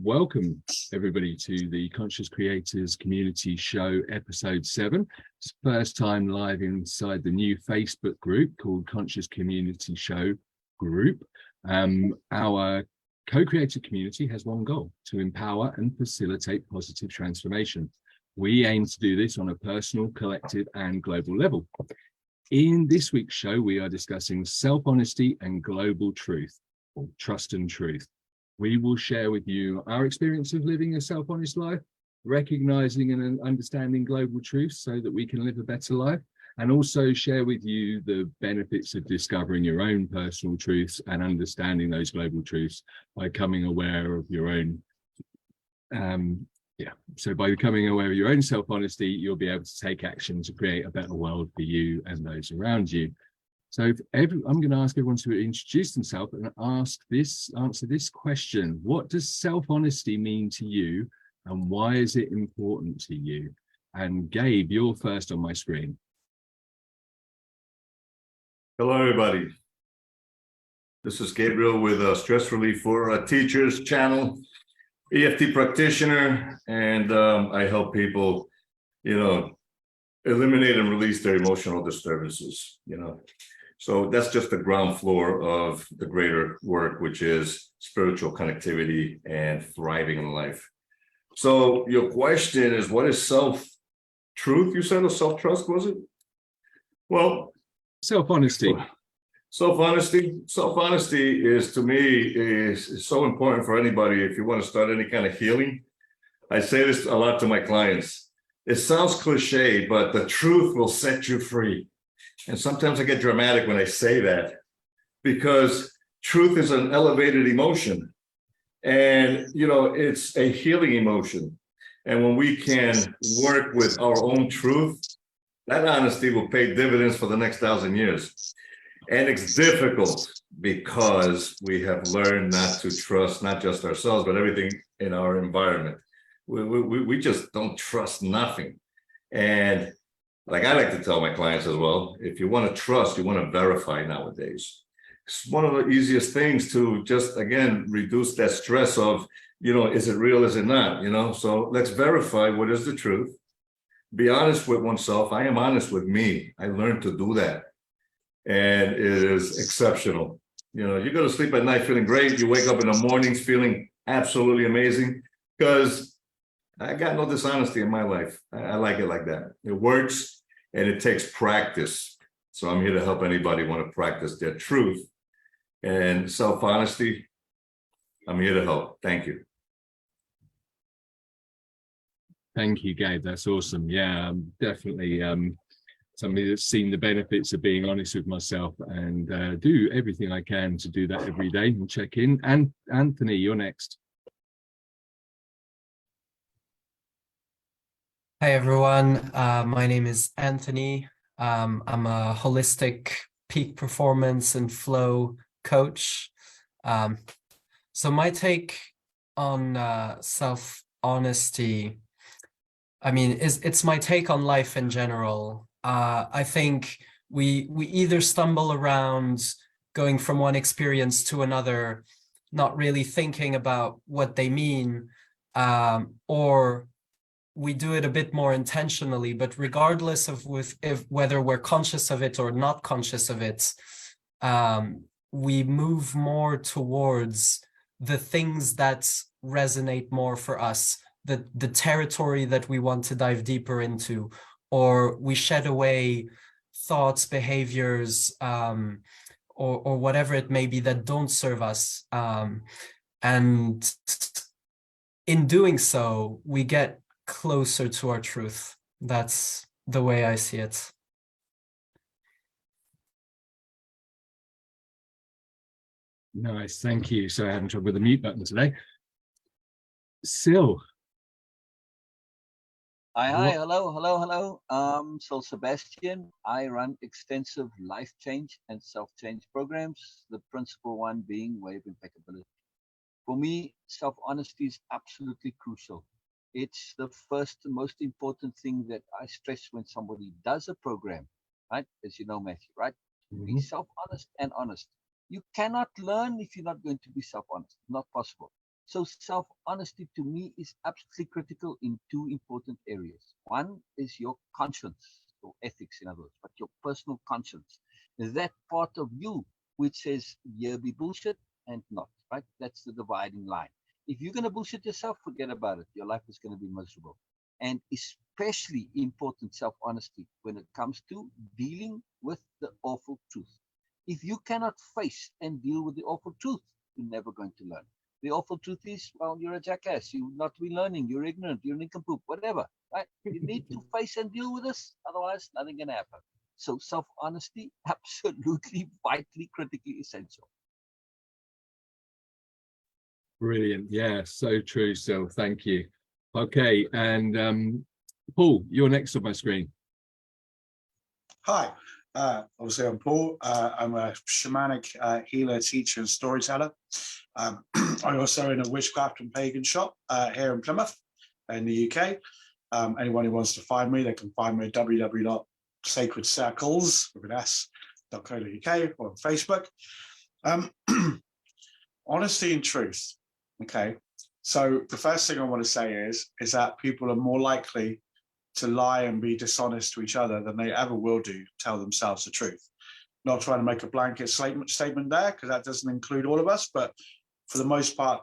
Welcome everybody to the Conscious Creators Community Show, episode 7. It's the first time live inside the new Facebook group called Conscious Community Show Group. Our co-created community has one goal: to empower and facilitate positive transformation. We aim to do this on a personal, collective, and global level. In this week's show, we are discussing self-honesty and global truth, or trust and truth. We will share with you our experience of living a self-honest life, recognizing and understanding global truths so that we can live a better life, and also share with you the benefits of discovering your own personal truths and understanding those global truths by becoming aware of your own So by becoming aware of your own self-honesty, you'll be able to take action to create a better world for you and those around you. So I'm going to ask everyone to introduce themselves and answer this question. What does self-honesty mean to you, and why is it important to you? And Gabe, you're first on my screen. Hello, everybody. This is Gabriel with Stress Relief for Teachers channel, EFT practitioner, and I help people, eliminate and release their emotional disturbances, So that's just the ground floor of the greater work, which is spiritual connectivity and thriving in life. So your question is, what is self-truth, you said, or self-trust, was it? Well, self-honesty. Self-honesty is, to me, is so important for anybody. If you want to start any kind of healing, I say this a lot to my clients. It sounds cliche, but the truth will set you free. And sometimes I get dramatic when I say that, because truth is an elevated emotion, and it's a healing emotion. And when we can work with our own truth, that honesty will pay dividends for the next 1,000 years. And it's difficult because we have learned not to trust not just ourselves, but everything in our environment. We just don't trust nothing. And like I like to tell my clients as well, if you want to trust, you want to verify nowadays. It's one of the easiest things to just, again, reduce that stress of, is it real, is it not, So let's verify what is the truth. Be honest with oneself. I am honest with me. I learned to do that. And it is exceptional. You go to sleep at night feeling great. You wake up in the mornings feeling absolutely amazing, because I got no dishonesty in my life. I like it like that. It works. And it takes practice. So I'm here to help anybody want to practice their truth and self-honesty. I'm here to help. Thank you. Thank you, Gabe. That's awesome. Yeah, I'm definitely somebody that's seen the benefits of being honest with myself, and do everything I can to do that every day and check in. And Anthony, you're next. Hi, everyone. My name is Anthony. I'm a holistic peak performance and flow coach. So my take on self-honesty, it's my take on life in general. I think we either stumble around going from one experience to another, not really thinking about what they mean, or we do it a bit more intentionally. But regardless of whether we're conscious of it or not conscious of it, we move more towards the things that resonate more for us, the territory that we want to dive deeper into, or we shed away thoughts, behaviors, or whatever it may be that don't serve us. And in doing so, we get closer to our truth. That's the way I see it. Nice, thank you. So I haven't trouble with the mute button today. Sil. Hi, hello. So Sebastian, I run extensive life change and self-change programs, the principal one being wave impeccability. For me, self-honesty is absolutely crucial. It's the first and most important thing that I stress when somebody does a program, right? As you know, Matthew, right? Be self-honest and honest. You cannot learn if you're not going to be self-honest. Not possible. So self-honesty to me is absolutely critical in two important areas. One is your conscience, or ethics in other words, but your personal conscience. That part of you which says, here be bullshit and not, right? That's the dividing line. If you're going to bullshit yourself, forget about it. Your life is going to be miserable. And especially important self-honesty when it comes to dealing with the awful truth. If you cannot face and deal with the awful truth, you're never going to learn. The awful truth is, well, you're a jackass. You're not be learning. You're ignorant. You're nincompoop, whatever, right? You need to face and deal with this. Otherwise, nothing can happen. So self-honesty, absolutely, vitally, critically essential. Brilliant. Yeah, so true, Sil. Thank you. Okay, and Paul, you're next on my screen. Hi, obviously I'm Paul. I'm a shamanic healer, teacher, and storyteller. I also own a witchcraft and pagan shop here in Plymouth, in the UK. Anyone who wants to find me, they can find me at www.sacredcircles.co.uk or on Facebook. Honesty and truth. Okay, so the first thing I want to say is that people are more likely to lie and be dishonest to each other than they ever will do tell themselves the truth. Not trying to make a blanket statement there, because that doesn't include all of us, but for the most part,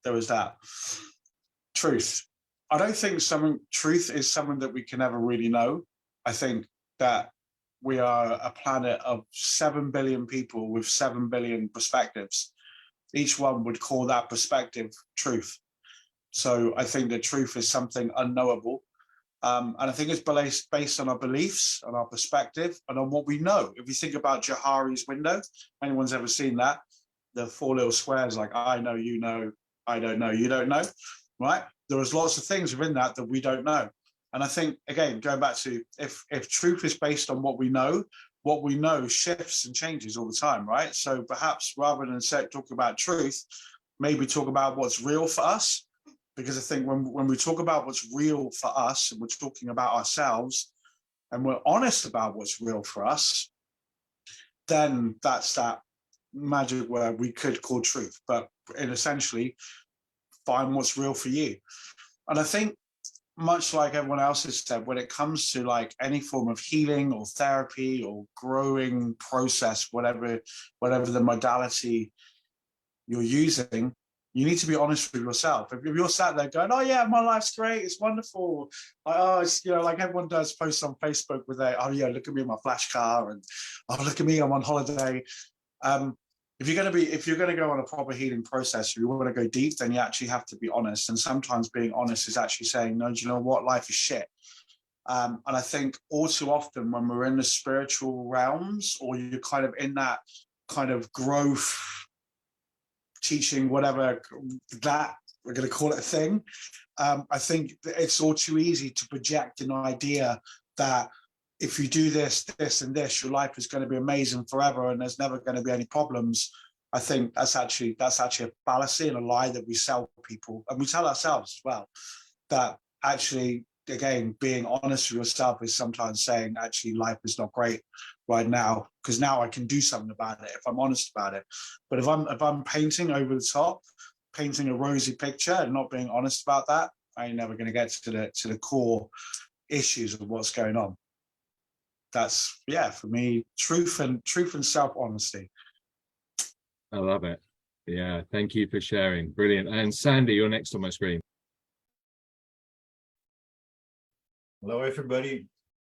there was that. Truth. I don't think truth is something that we can ever really know. I think that we are a planet of 7 billion people with 7 billion perspectives. Each one would call that perspective truth. So I think that truth is something unknowable. And I think it's based on our beliefs, on our perspective, and on what we know. If you think about Johari's window, if anyone's ever seen that, the 4 little squares like I know, you know, I don't know, you don't know, right? There was lots of things within that we don't know. And I think, again, going back to if truth is based on what we know shifts and changes all the time, right? So perhaps rather than talk about truth, maybe talk about what's real for us. Because I think when we talk about what's real for us and we're talking about ourselves and we're honest about what's real for us, then that's that magic word we could call truth, but essentially find what's real for you. And I think much like everyone else has said, when it comes to like any form of healing or therapy or growing process, whatever the modality you're using, you need to be honest with yourself. If you're sat there going, "Oh yeah, my life's great, it's wonderful," it's, you know, like everyone does posts on Facebook with their, "Oh yeah, look at me in my flash car," and "Oh look at me, I'm on holiday." If you're going to go on a proper healing process, if you want to go deep, then you actually have to be honest. And sometimes being honest is actually saying, "No, do you know what? Life is shit." And I think all too often when we're in the spiritual realms, or you're kind of in that kind of growth teaching, whatever that we're going to call it a thing, I think it's all too easy to project an idea that if you do this, this, and this, your life is going to be amazing forever, and there's never going to be any problems. I think that's actually a fallacy and a lie that we sell people, and we tell ourselves as well. That actually, again, being honest with yourself is sometimes saying, actually, life is not great right now, because now I can do something about it if I'm honest about it. But if I'm painting over the top, painting a rosy picture and not being honest about that, I ain't never going to get to the core issues of what's going on. That's, yeah, for me, truth and self-honesty. I love it. Yeah, thank you for sharing. Brilliant. And Sandy, you're next on my screen. Hello, everybody.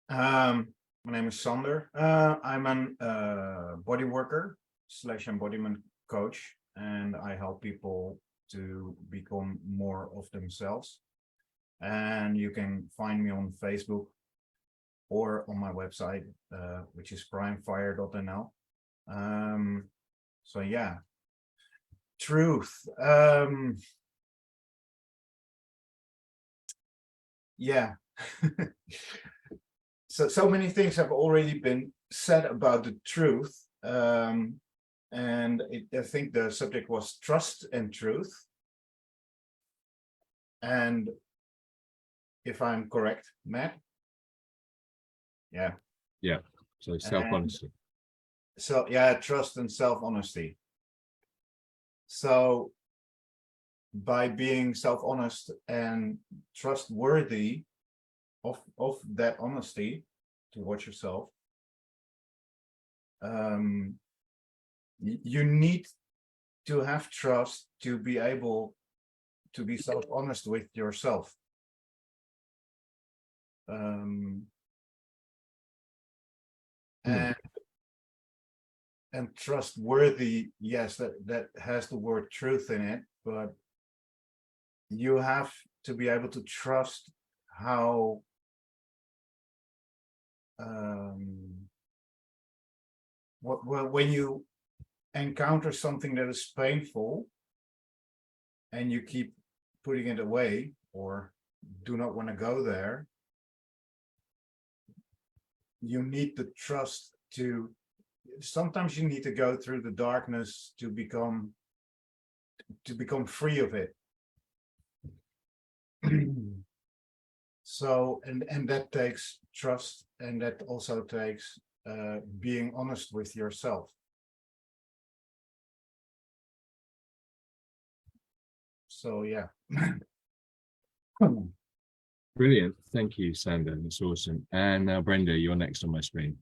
My name is Sander. I'm a body worker / embodiment coach, and I help people to become more of themselves. And you can find me on Facebook or on my website, which is primefire.nl. So yeah, truth. Yeah. So many things have already been said about the truth. And I think the subject was trust and truth. And if I'm correct, Matt? Yeah. Yeah. So self-honesty. So yeah, trust and self-honesty. So by being self-honest and trustworthy of that honesty towards yourself, you need to have trust to be able to be self-honest with yourself. And trustworthy, yes, that has the word truth in it, but you have to be able to trust how when you encounter something that is painful and you keep putting it away or do not want to go there, you need the trust to, sometimes you need to go through the darkness to become free of it. So, and that takes trust, and that also takes being honest with yourself. So, yeah. Brilliant. Thank you, Sander. That's awesome. And now, Brenda, you're next on my screen.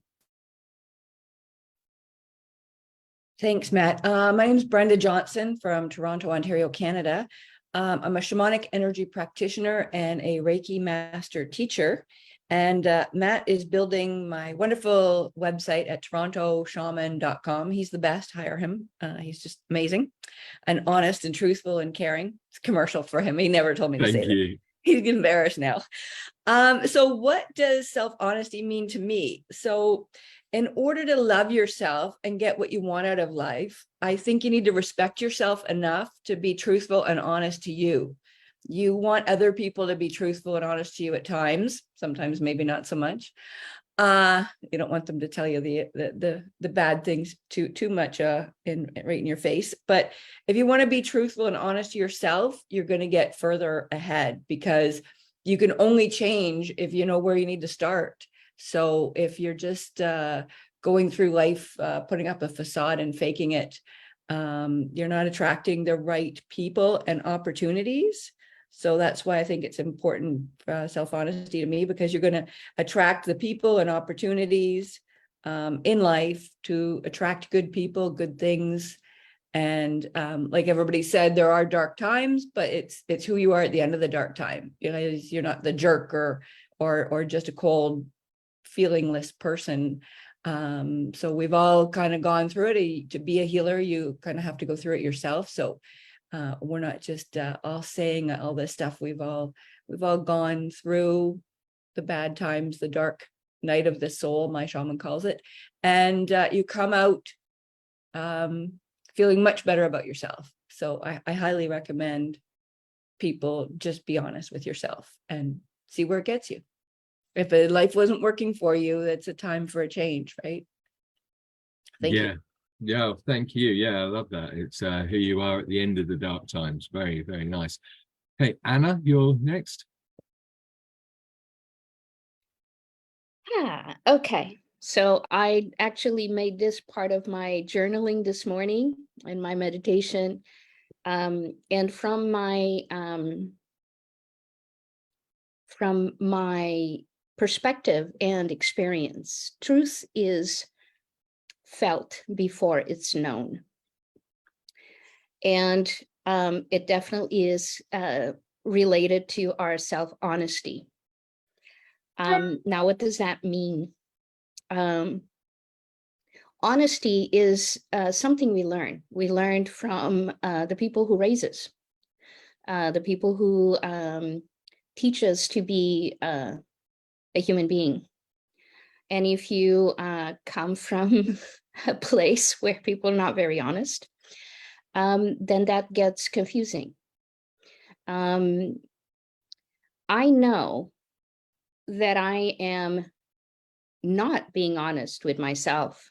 Thanks, Matt. My name is Brenda Johnson from Toronto, Ontario, Canada. I'm a shamanic energy practitioner and a Reiki master teacher. And Matt is building my wonderful website at torontoshaman.com. He's the best. Hire him. He's just amazing and honest and truthful and caring. It's a commercial for him. He never told me to say Thank that. you. He's embarrassed now. So what does self-honesty mean to me? So in order to love yourself and get what you want out of life, I think you need to respect yourself enough to be truthful and honest to you. You want other people to be truthful and honest to you at times, sometimes maybe not so much. You don't want them to tell you the bad things too much right in your face. But if you want to be truthful and honest to yourself, you're going to get further ahead, because you can only change if you know where you need to start. So if you're just going through life, putting up a facade and faking it, you're not attracting the right people and opportunities. So that's why I think it's important, self-honesty to me, because you're going to attract the people and opportunities in life to attract good people, good things. And like everybody said, there are dark times, but it's who you are at the end of the dark time. You know, you're not the jerk or just a cold, feelingless person. So we've all kind of gone through it. To be a healer, you kind of have to go through it yourself. So we're not just all saying all this stuff. We've all gone through the bad times, the dark night of the soul, my shaman calls it, and you come out feeling much better about yourself. So I highly recommend people just be honest with yourself and see where it gets you. If life wasn't working for you, it's a time for a change, right? Thank you. Yeah, thank you. Yeah, I love that. It's who you are at the end of the dark times. Very, very nice. Hey, Anna, you're next. Okay. So I actually made this part of my journaling this morning and my meditation. And from my perspective and experience, truth is felt before it's known. And it definitely is related to our self-honesty. Now, what does that mean? Honesty is something we learn. We learned from the people who raise us, the people who teach us to be a human being. And if you come from a place where people are not very honest, then that gets confusing. I know that I am not being honest with myself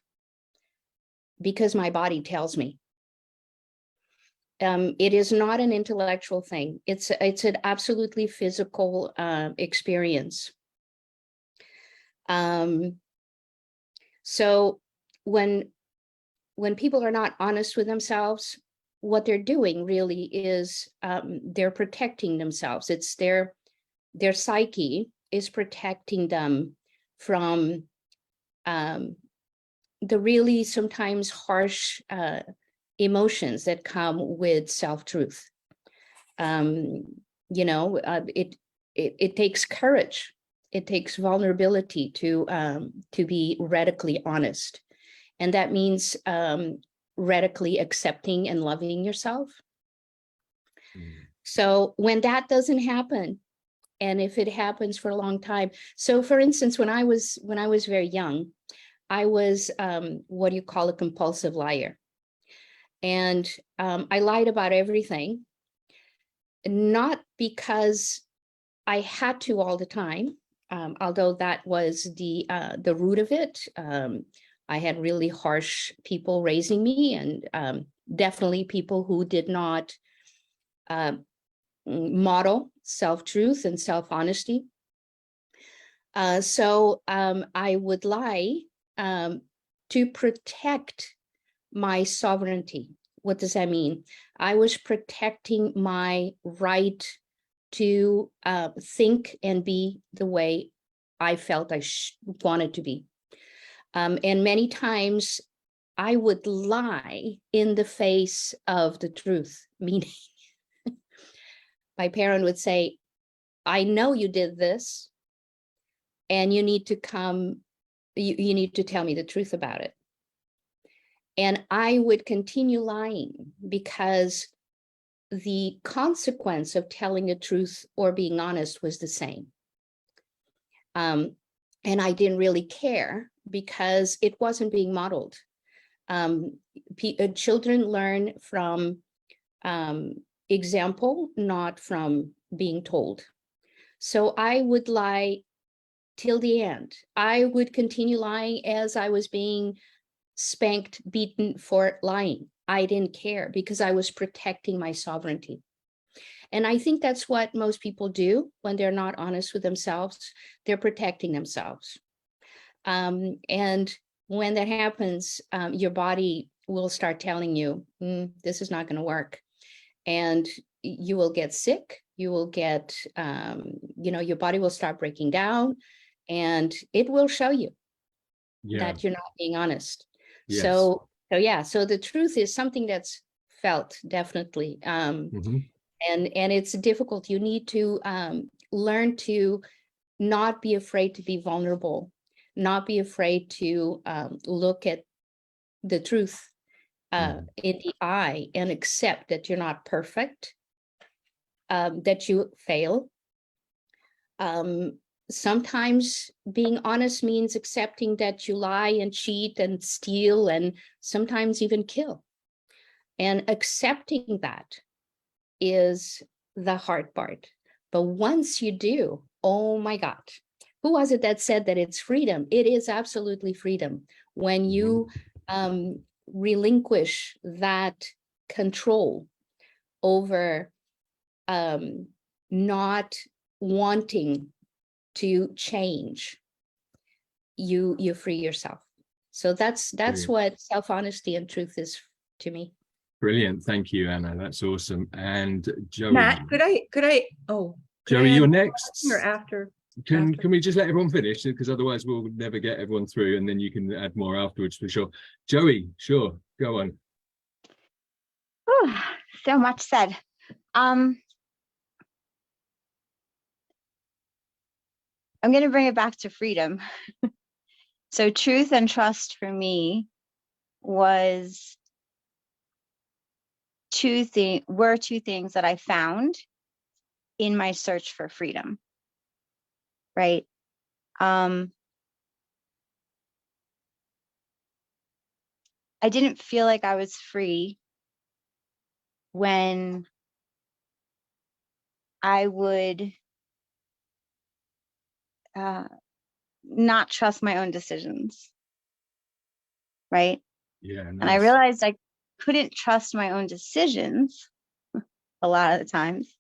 because my body tells me. It is not an intellectual thing. It's an absolutely physical experience. So when people are not honest with themselves, what they're doing really is they're protecting themselves. It's their psyche is protecting them from the really sometimes harsh emotions that come with self-truth. It takes courage. It takes vulnerability to be radically honest. And that means radically accepting and loving yourself. So when that doesn't happen, and if it happens for a long time, so for instance, when I was very young, I was what you call a compulsive liar. And I lied about everything, not because I had to all the time, although that was the root of it. I had really harsh people raising me, and definitely people who did not model self-truth and self-honesty. So I would lie to protect my sovereignty. What does that mean? I was protecting my right to think and be the way I felt I wanted to be. And many times I would lie in the face of the truth, meaning my parent would say, I know you did this, and you need to come, you need to tell me the truth about it. And I would continue lying because the consequence of telling the truth or being honest was the same. And I didn't really care because it wasn't being modeled. Children learn from example, not from being told. So I would lie till the end. I would continue lying as I was being spanked, beaten for lying. I didn't care because I was protecting my sovereignty. And I think that's what most people do when they're not honest with themselves. They're protecting themselves. And when that happens, your body will start telling you, this is not going to work. And you will get sick. You will get, your body will start breaking down, and it will show you that you're not being honest. Yes. So the truth is something that's felt, definitely. And it's difficult. You need to learn to not be afraid to be vulnerable, not be afraid to look at the truth in the eye and accept that you're not perfect, that you fail. Sometimes being honest means accepting that you lie and cheat and steal and sometimes even kill. And accepting that is the hard part. But once you do, oh my God, who was it that said that it's freedom? It is absolutely freedom. When you relinquish that control over not wanting to change, you free yourself. So that's what self-honesty and truth is to me. Brilliant. Thank you, Anna. That's awesome. And Joey. Matt, could I Joey, you're next. or after? Can we just let everyone finish? Because otherwise we'll never get everyone through, and then you can add more afterwards for sure. Joey, sure, go on. Whew, so much said. I'm going to bring it back to freedom. So truth and trust for me was two things that I found in my search for freedom, right? I didn't feel like I was free when I would not trust my own decisions, right? Yeah, nice. And I realized I couldn't trust my own decisions a lot of the times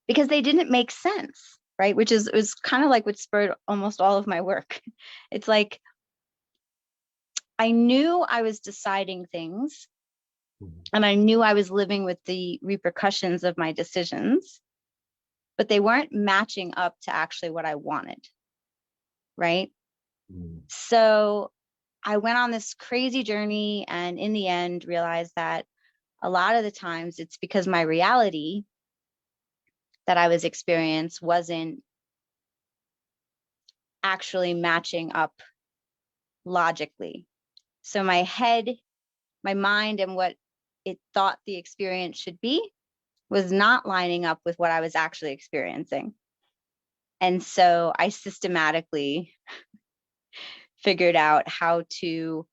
because they didn't make sense, right? Which was kind of like what spurred almost all of my work. It's like I knew I was deciding things And I knew I was living with the repercussions of my decisions, but they weren't matching up to actually what I wanted. Right. So I went on this crazy journey, and in the end realized that a lot of the times it's because my reality that I was experiencing wasn't actually matching up logically. So my head, my mind, and what it thought the experience should be was not lining up with what I was actually experiencing. And so I systematically figured out how to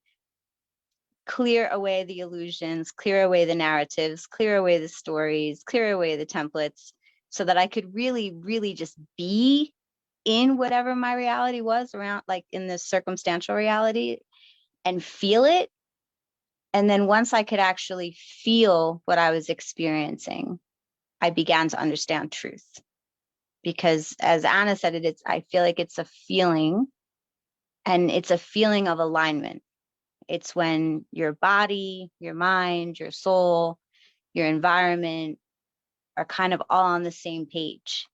clear away the illusions, clear away the narratives, clear away the stories, clear away the templates, so that I could really, really just be in whatever my reality was around, like in this circumstantial reality, and feel it. And then once I could actually feel what I was experiencing, I began to understand truth. Because as Anna said, I feel like it's a feeling, and it's a feeling of alignment. It's when your body, your mind, your soul, your environment are kind of all on the same page.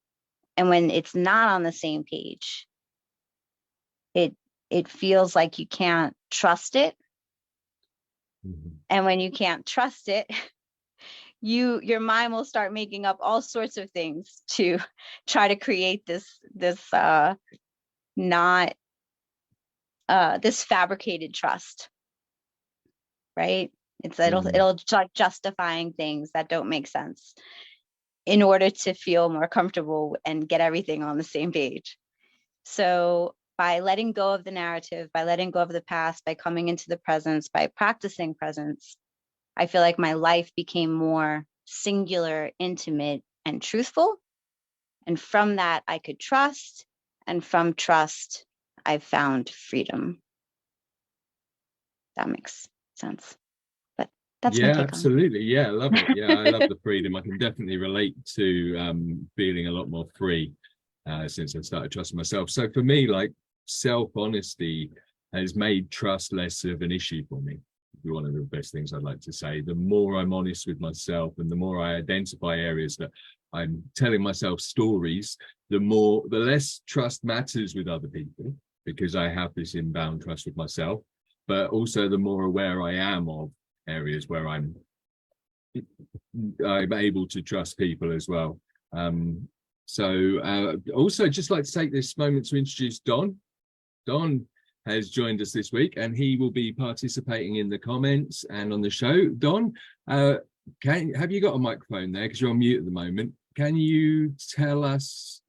And when it's not on the same page, it feels like you can't trust it. And when you can't trust it, your mind will start making up all sorts of things to try to create this fabricated trust. Right? It'll start justifying things that don't make sense in order to feel more comfortable and get everything on the same page. So by letting go of the narrative, by letting go of the past, by coming into the presence, by practicing presence, I feel like my life became more singular, intimate, and truthful. And from that, I could trust. And from trust, I found freedom. That makes sense. But that's my take absolutely. Yeah, I love it. Yeah, I love the freedom. I can definitely relate to feeling a lot more free since I started trusting myself. So for me, like, self-honesty has made trust less of an issue for me. One of the best things I'd like to say. The more I'm honest with myself, and the more I identify areas that I'm telling myself stories, the less trust matters with other people, because I have this inbound trust with myself. But also the more aware I am of areas where I'm able to trust people as well. Also just like to take this moment to introduce Don. Don has joined us this week, and he will be participating in the comments and on the show. Don, have you got a microphone there, because you're on mute at the moment? Can you tell us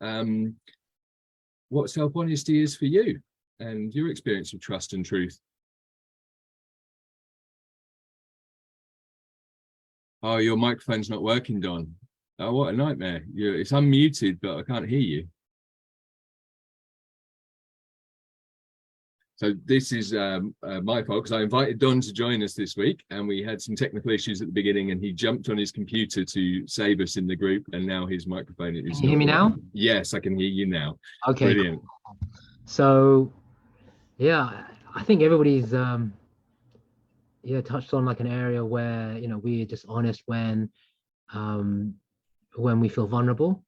what self-honesty is for you and your experience of trust and truth? Oh, your microphone's not working, Don. Oh, what a nightmare. It's unmuted, but I can't hear you. So this is my fault, because I invited Don to join us this week, and we had some technical issues at the beginning, and he jumped on his computer to save us in the group, and now his microphone is. Can you hear me now? Yes, I can hear you now. Okay. Brilliant. Cool. So, yeah, I think everybody's touched on like an area where we're just honest when we feel vulnerable,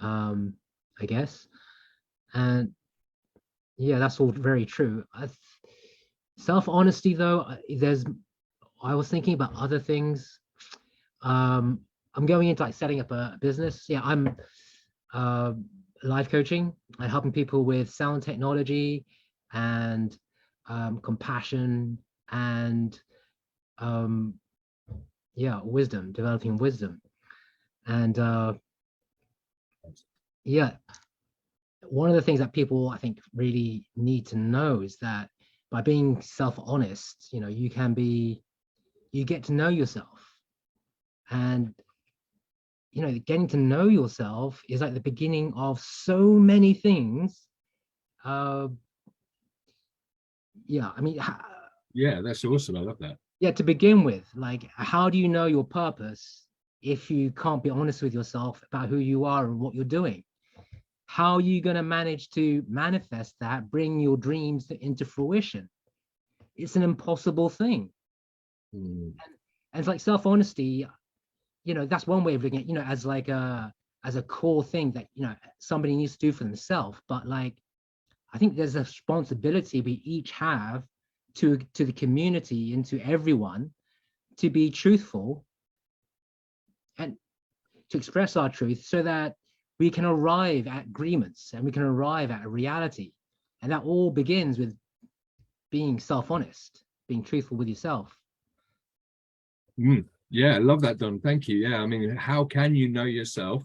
I guess, and yeah, that's all very true. Self-honesty, though, I was thinking about other things. I'm going into like setting up a business. Yeah, I'm life coaching. I'm helping people with sound technology and compassion and wisdom, developing wisdom. And one of the things that people, I think, really need to know is that by being self-honest, you get to know yourself. And, getting to know yourself is like the beginning of so many things. Yeah, that's awesome. I love that. Yeah, to begin with, like, how do you know your purpose if you can't be honest with yourself about who you are and what you're doing? How are you going to manage to manifest that, bring your dreams into fruition? It's an impossible thing. And And it's like self-honesty, that's one way of looking at, as like as a core thing that, somebody needs to do for themselves. But like, I think there's a responsibility we each have to the community and to everyone to be truthful and to express our truth so that we can arrive at agreements and we can arrive at a reality. And that all begins with being self-honest, being truthful with yourself. Yeah, I love that, Don. Thank you. Yeah, I mean, how can you know yourself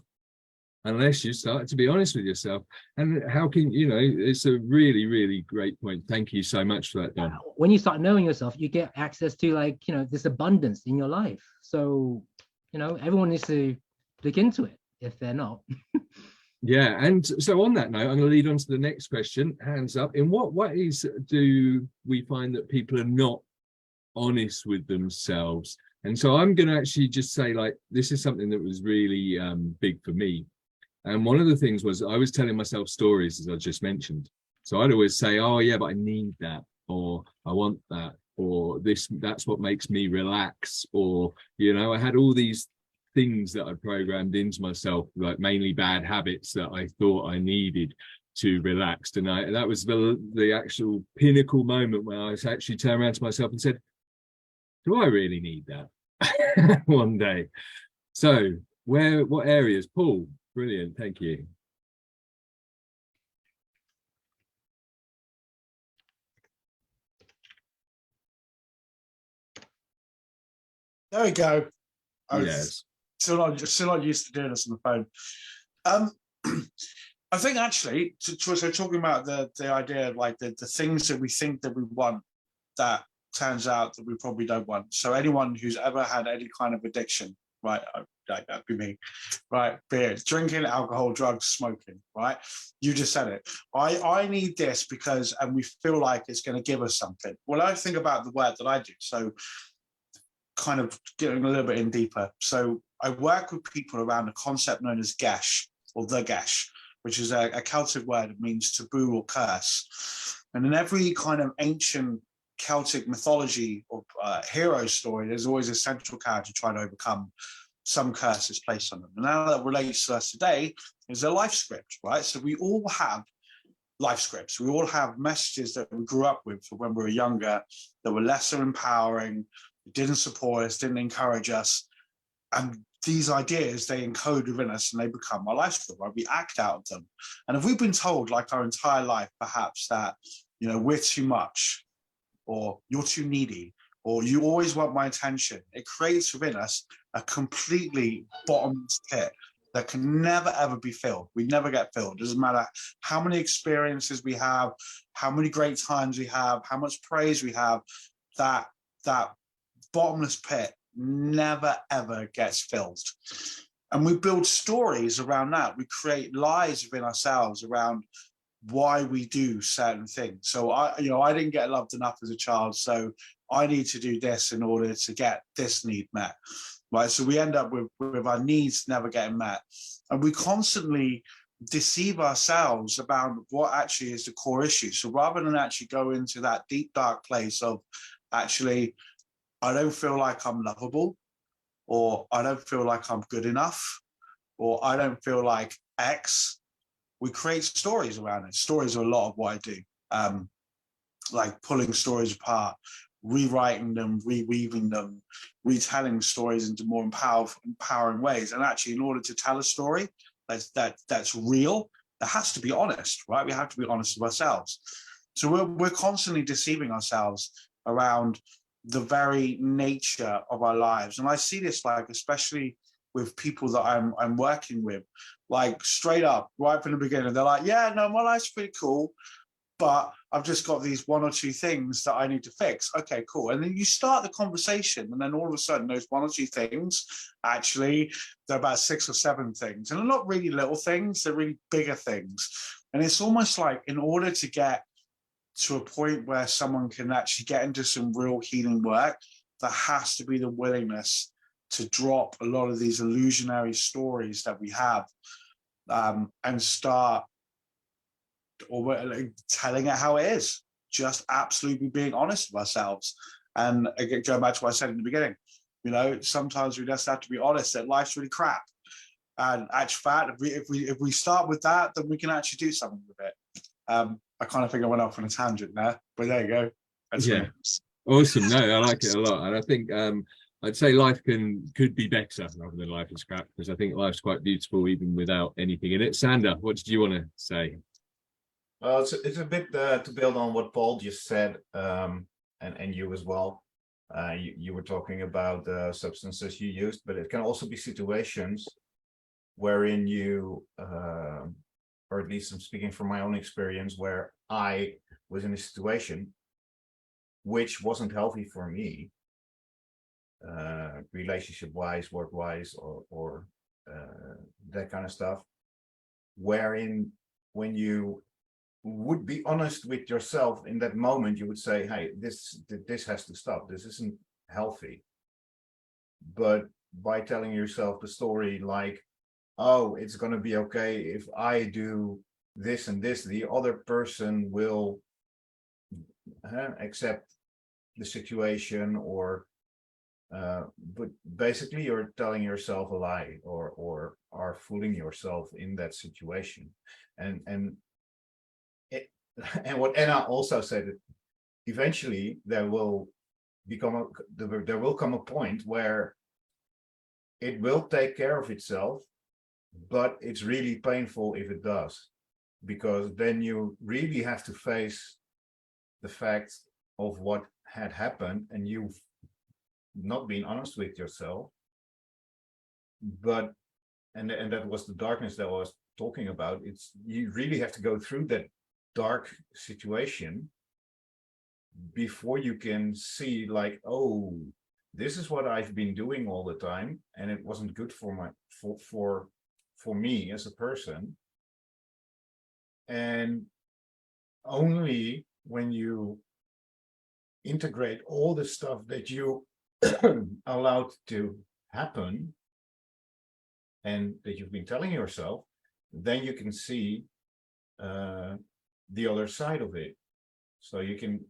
unless you start to be honest with yourself? And how can, it's a really, really great point. Thank you so much for that, Don. When you start knowing yourself, you get access to like, this abundance in your life. So, everyone needs to look into it if they're not. Yeah, and so on that note, I'm going to lead on to the next question. Hands up. In what ways do we find that people are not honest with themselves? And so I'm going to actually just say, like, this is something that was really big for me. And one of the things was I was telling myself stories, as I just mentioned. So I'd always say, oh, yeah, but I need that, or I want that, or that's what makes me relax. Or, I had all these things that I programmed into myself, like mainly bad habits that I thought I needed to relax. And that was the actual pinnacle moment where I actually turned around to myself and said, do I really need that? One day. So what areas? Paul, brilliant, thank you. There we go. Yes. Still not used to doing this on the phone. I think actually, so talking about the idea of like the things that we think that we want, that turns out that we probably don't want. So anyone who's ever had any kind of addiction, right? That'd be me, right? Beer, drinking, alcohol, drugs, smoking, right? You just said it. I need this because, and we feel like it's going to give us something. Well, I think about the work that I do. So kind of getting a little bit in deeper. So I work with people around a concept known as gesh, or the gesh, which is a Celtic word that means taboo or curse. And in every kind of ancient Celtic mythology or hero story, there's always a central character trying to overcome some curses placed on them. And now that relates to us today is a life script, right? So we all have life scripts. We all have messages that we grew up with when we were younger that were lesser empowering, didn't support us, didn't encourage us. And these ideas, they encode within us and they become our life script, right? We act out of them. And if we've been told like our entire life, perhaps that, we're too much, or you're too needy, or you always want my attention, it creates within us a completely bottomless pit that can never, ever be filled. We never get filled. It doesn't matter how many experiences we have, how many great times we have, how much praise we have, that bottomless pit never, ever gets filled. And we build stories around that. We create lies within ourselves around why we do certain things. So I didn't get loved enough as a child, so I need to do this in order to get this need met, right? So we end up with our needs never getting met. And we constantly deceive ourselves about what actually is the core issue. So rather than actually go into that deep, dark place of actually, I don't feel like I'm lovable, or I don't feel like I'm good enough, or I don't feel like X, we create stories around it. Stories are a lot of what I do, like pulling stories apart, rewriting them, reweaving them, retelling stories into more empowering ways. And actually, in order to tell a story that's real, that has to be honest, right? We have to be honest with ourselves. So we're constantly deceiving ourselves around the very nature of our lives. And I see this, like, especially with people that I'm working with, like straight up, right from the beginning, they're like, yeah, no, my life's pretty cool, but I've just got these one or two things that I need to fix. Okay, cool. And then you start the conversation, and then all of a sudden those one or two things, actually, they're about 6 or 7 things. And they're not really little things, they're really bigger things. And it's almost like, in order to get to a point where someone can actually get into some real healing work, there has to be the willingness to drop a lot of these illusionary stories that we have, and start telling it how it is, just absolutely being honest with ourselves. And again, going back to what I said in the beginning, You know, sometimes we just have to be honest that life's really crap. And actual fact, if we start with that, then we can actually do something with it. I kind of think I went off on a tangent there, but there you go. That's Yeah, awesome. No, I like it a lot, and I think I'd say life could be better rather than life is crap, because I think life's quite beautiful even without anything in it. Sander, what did you want to say? It's a bit to build on what Paul just said, and you as well. You were talking about the substances you used, but it can also be situations wherein you, or at least I'm speaking from my own experience, where I was in a situation which wasn't healthy for me, relationship-wise, work-wise, or that kind of stuff, wherein when you would be honest with yourself in that moment, you would say, hey, this has to stop. This isn't healthy. But by telling yourself the story like, oh, it's going to be okay if I do this and this, the other person will accept the situation, or but basically you're telling yourself a lie, or are fooling yourself in that situation. And what Anna also said, that eventually there will come a point where it will take care of itself, but it's really painful if it does, because then you really have to face the fact of what had happened, and you've not been honest with yourself. But and that was the darkness that I was talking about. It's, you really have to go through that dark situation before you can see like, oh, this is what I've been doing all the time, and it wasn't good for me as a person. And only when you integrate all the stuff that you allowed to happen and that you've been telling yourself, then you can see the other side of it. So you can,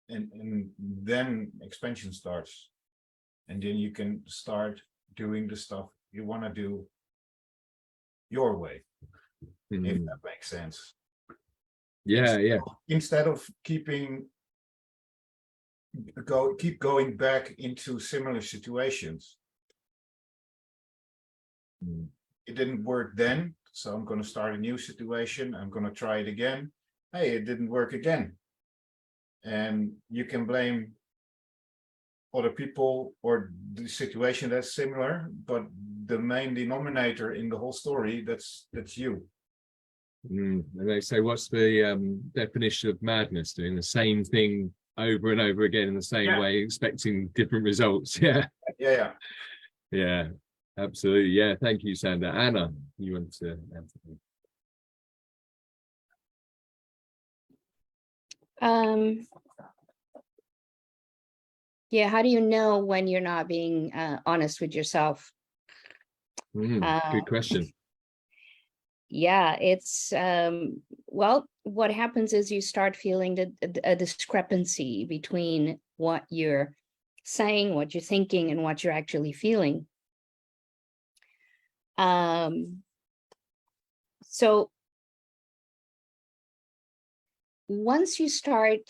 and then expansion starts, and then you can start doing the stuff you want to do your way, if that makes sense. Yeah, yeah. Instead of keep going back into similar situations. It didn't work then, so I'm going to start a new situation. I'm going to try it again. Hey, it didn't work again. And you can blame other people or the situation that's similar, but the main denominator in the whole story, that's you. And they say, what's the definition of madness? Doing the same thing over and over again in the same way, expecting different results. Yeah, absolutely. Yeah, thank you, Sander. Anna, you want to answer? Yeah, how do you know when you're not being honest with yourself? Good question. Yeah, it's well, what happens is you start feeling a discrepancy between what you're saying, what you're thinking, and what you're actually feeling. So once you start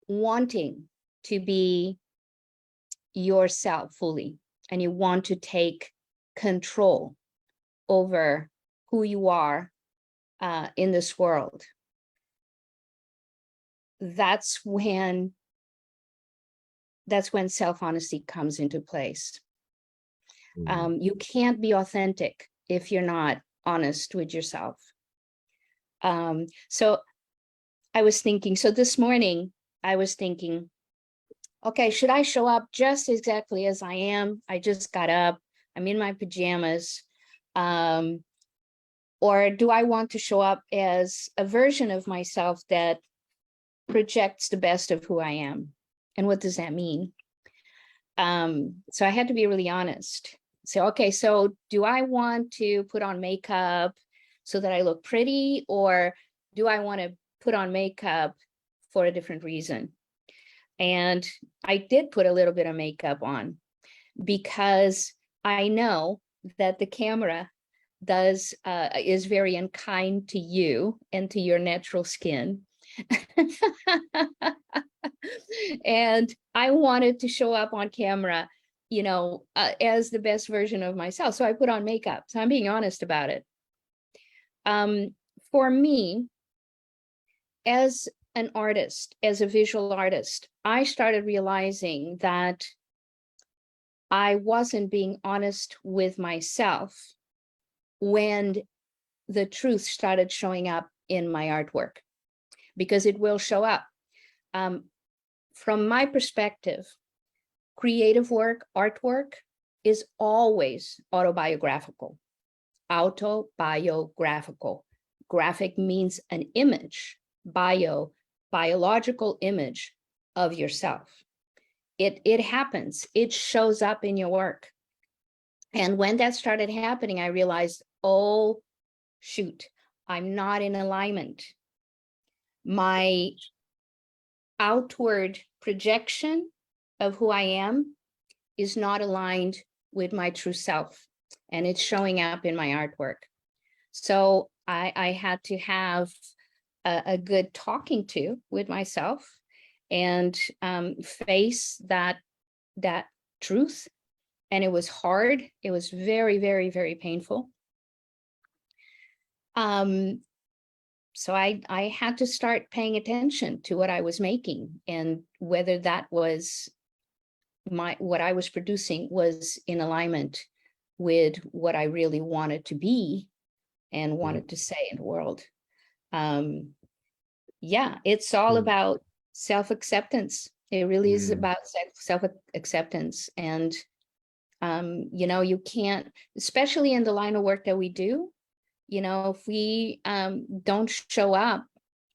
wanting to be yourself fully, and you want to take control over who you are in this world, that's when self-honesty comes into place. You can't be authentic if you're not honest with yourself. So I was thinking, so this morning I was thinking, okay, should I show up just exactly as I am? I just got up, I'm in my pajamas. Or do I want to show up as a version of myself that projects the best of who I am? And what does that mean? So I had to be really honest. So, okay, so do I want to put on makeup so that I look pretty, or do I want to put on makeup for a different reason? And I did put a little bit of makeup on because I know that the camera is very unkind to you and to your natural skin. And I wanted to show up on camera, as the best version of myself. So I put on makeup. So I'm being honest about it. For me, as an artist, as a visual artist, I started realizing that I wasn't being honest with myself when the truth started showing up in my artwork, because it will show up. From my perspective, creative work, artwork is always autobiographical. Autobiographical. Graphic means an image, biological image of yourself. It happens, it shows up in your work. And when that started happening, I realized, oh, shoot, I'm not in alignment. My outward projection of who I am is not aligned with my true self, and it's showing up in my artwork. So I had to have a good talking to with myself and face that truth. And it was hard. It was very, very, very painful. So I had to start paying attention to what I was making and whether that was what I was producing was in alignment with what I really wanted to be and wanted to say in the world. Yeah, it's all about self-acceptance. It really is about self-acceptance. And, you can't, especially in the line of work that we do, if we don't show up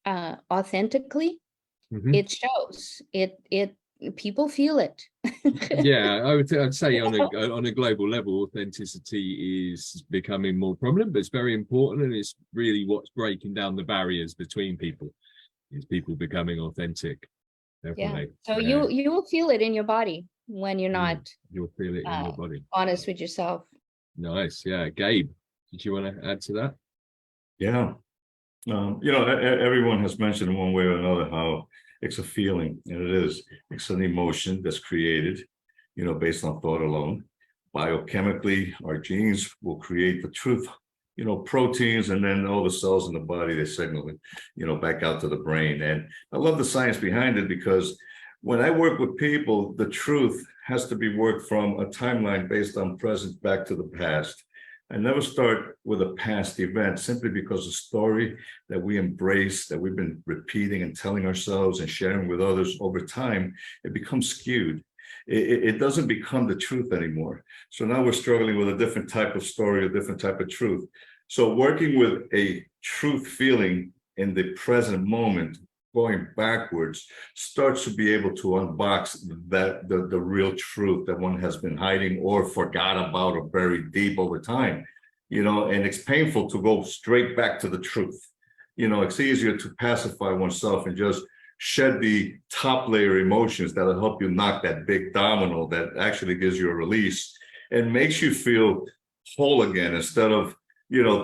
authentically, it shows. People feel it. Yeah, I'd say on a global level, authenticity is becoming more prominent, but it's very important, and it's really what's breaking down the barriers between people. Is people becoming authentic. Definitely. Yeah. So you will feel it in your body when you're not. You'll feel it in your body. Honest with yourself. Nice. Yeah, Gabe, did you want to add to that? Yeah. Everyone has mentioned in one way or another how it's a feeling, and it is. It's an emotion that's created, based on thought alone. Biochemically, our genes will create the truth, proteins, and then all the cells in the body, they signal it, back out to the brain. And I love the science behind it, because when I work with people, the truth has to be worked from a timeline based on present back to the past. I never start with a past event, simply because the story that we embrace, that we've been repeating and telling ourselves and sharing with others over time, it becomes skewed. It doesn't become the truth anymore. So now we're struggling with a different type of story, a different type of truth. So working with a truth feeling in the present moment, going backwards, starts to be able to unbox the real truth that one has been hiding or forgot about or buried deep over time, and it's painful to go straight back to the truth. It's easier to pacify oneself and just shed the top layer emotions that'll help you knock that big domino that actually gives you a release and makes you feel whole again, instead of,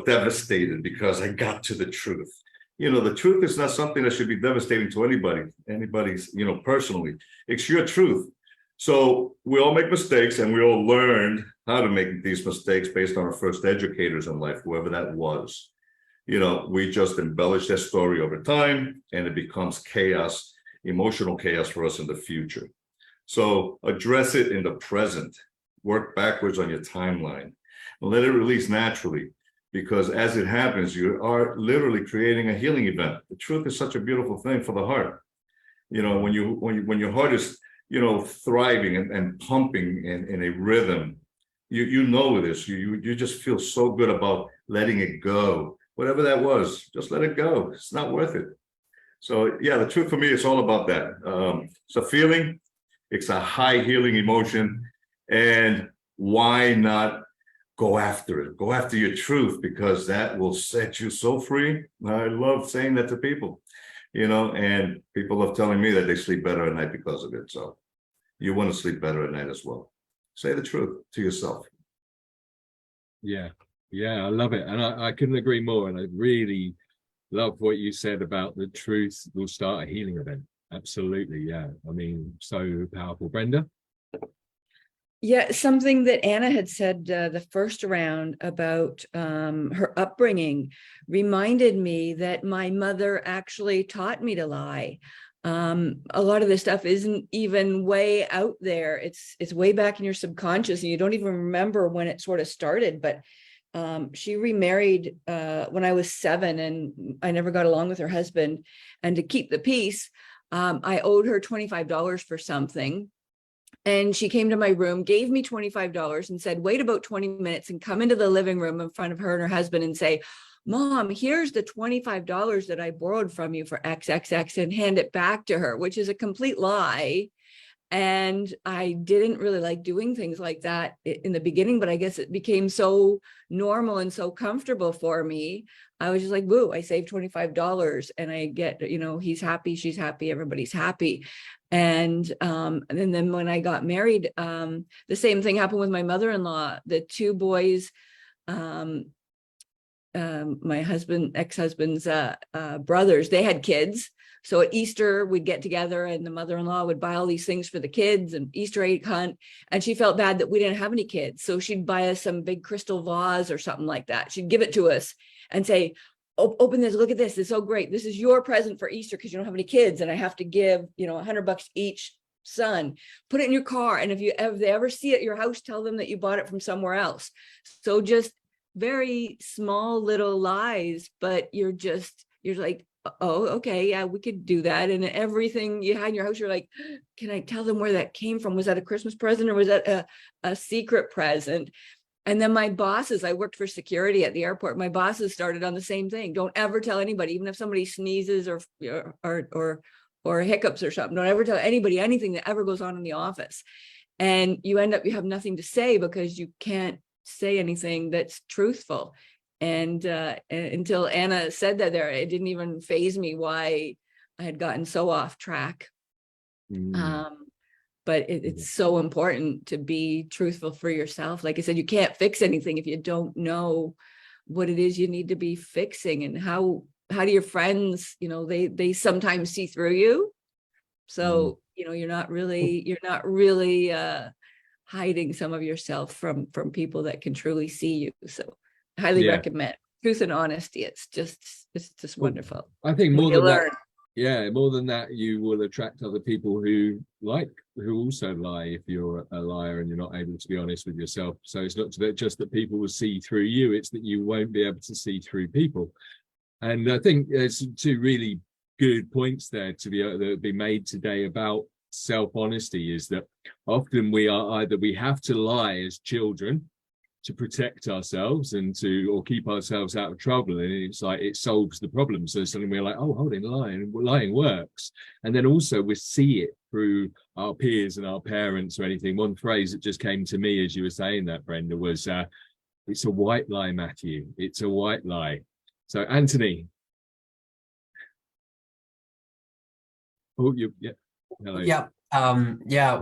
devastated because I got to the truth. The truth is not something that should be devastating to anybody's, personally. It's your truth. So we all make mistakes, and we all learned how to make these mistakes based on our first educators in life, whoever that was. We just embellish that story over time, and it becomes chaos, emotional chaos for us in the future. So address it in the present, work backwards on your timeline, and let it release naturally. Because as it happens, you are literally creating a healing event. The truth is such a beautiful thing for the heart. When your heart is, thriving and pumping in a rhythm, you know this. You just feel so good about letting it go. Whatever that was, just let it go. It's not worth it. So yeah, the truth for me is all about that. It's a feeling. It's a high healing emotion, and why not go after it? Go after your truth, because that will set you so free. I love saying that to people. and people are telling me that they sleep better at night because of it. So you want to sleep better at night as well. Say the truth to yourself. Yeah, I love it. And I couldn't agree more. And I really love what you said about the truth will start a healing event. Absolutely. Yeah. I mean, so powerful. Brenda? Yeah, something that Anna had said the first round about her upbringing reminded me that my mother actually taught me to lie. A lot of this stuff isn't even way out there. It's way back in your subconscious, and you don't even remember when it sort of started. But she remarried when I was 7, and I never got along with her husband. And to keep the peace, I owed her $25 for something. And she came to my room, gave me $25 and said, wait about 20 minutes and come into the living room in front of her and her husband and say, Mom, here's the $25 that I borrowed from you for XXX, and hand it back to her, which is a complete lie. And I didn't really like doing things like that in the beginning, but I guess it became so normal and so comfortable for me. I was just like, woo, I saved $25 and I get, he's happy, she's happy, everybody's happy. And then when I got married, the same thing happened with my mother-in-law. The 2 boys, my ex-husband's brothers, they had kids. So at Easter, we'd get together and the mother-in-law would buy all these things for the kids and Easter egg hunt. And she felt bad that we didn't have any kids. So she'd buy us some big crystal vase or something like that. She'd give it to us and say, open this, look at this. It's so great. This is your present for Easter because you don't have any kids. And I have to give, $100 each son. Put it in your car. And if they ever see it at your house, tell them that you bought it from somewhere else. So just very small little lies, but you're like, oh, okay, yeah, we could do that. And everything you had in your house, you're like, can I tell them where that came from? Was that a Christmas present or was that a secret present? And then my bosses, I worked for security at the airport. My bosses started on the same thing. Don't ever tell anybody, even if somebody sneezes or hiccups or something, don't ever tell anybody anything that ever goes on in the office. And you have nothing to say because you can't say anything that's truthful. And until Anna said that there, it didn't even faze me why I had gotten so off track. But it's so important to be truthful for yourself. Like I said, you can't fix anything if you don't know what it is you need to be fixing. And how do your friends, they sometimes see through you. So, you're not really hiding some of yourself from people that can truly see you. So highly recommend truth and honesty. It's just wonderful. I think more than that, you will attract other people who also lie if you're a liar and you're not able to be honest with yourself. So it's not just that people will see through you, it's that you won't be able to see through people. And I think there's 2 really good points there to be made today about self-honesty, is that often we have to lie as children to protect ourselves or keep ourselves out of trouble, and it's like it solves the problem. So suddenly we're like, oh, hold on, lying works. And then also we see it through our peers and our parents or anything. One phrase that just came to me as you were saying that, Brenda, was it's a white lie, Matthew. It's a white lie. So Anthony. Oh, hello.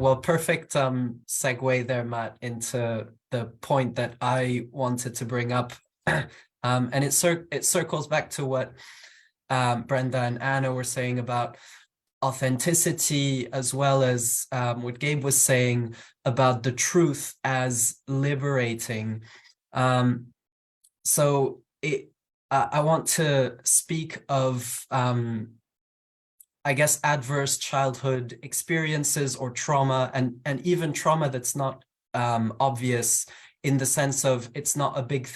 Well, perfect segue there, Matt, into the point that I wanted to bring up. And it circles back to what Brenda and Anna were saying about authenticity, as well as what Gabe was saying about the truth as liberating. So I want to speak of I guess adverse childhood experiences or trauma, and even trauma that's not obvious, in the sense of it's not a big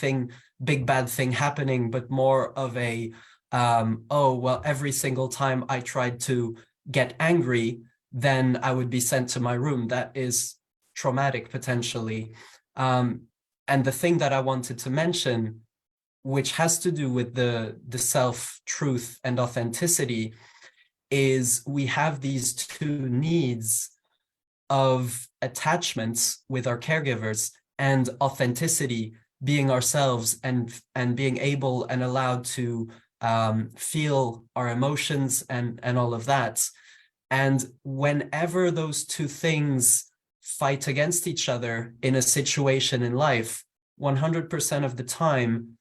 bad thing happening, but more of a every single time I tried to get angry, then I would be sent to my room. That is traumatic potentially. And the thing that I wanted to mention, which has to do with the self-truth and authenticity, is we have these 2 needs of attachments with our caregivers and authenticity, being ourselves and being able and allowed to feel our emotions and all of that. And whenever those two things fight against each other in a situation in life, 100% of the time,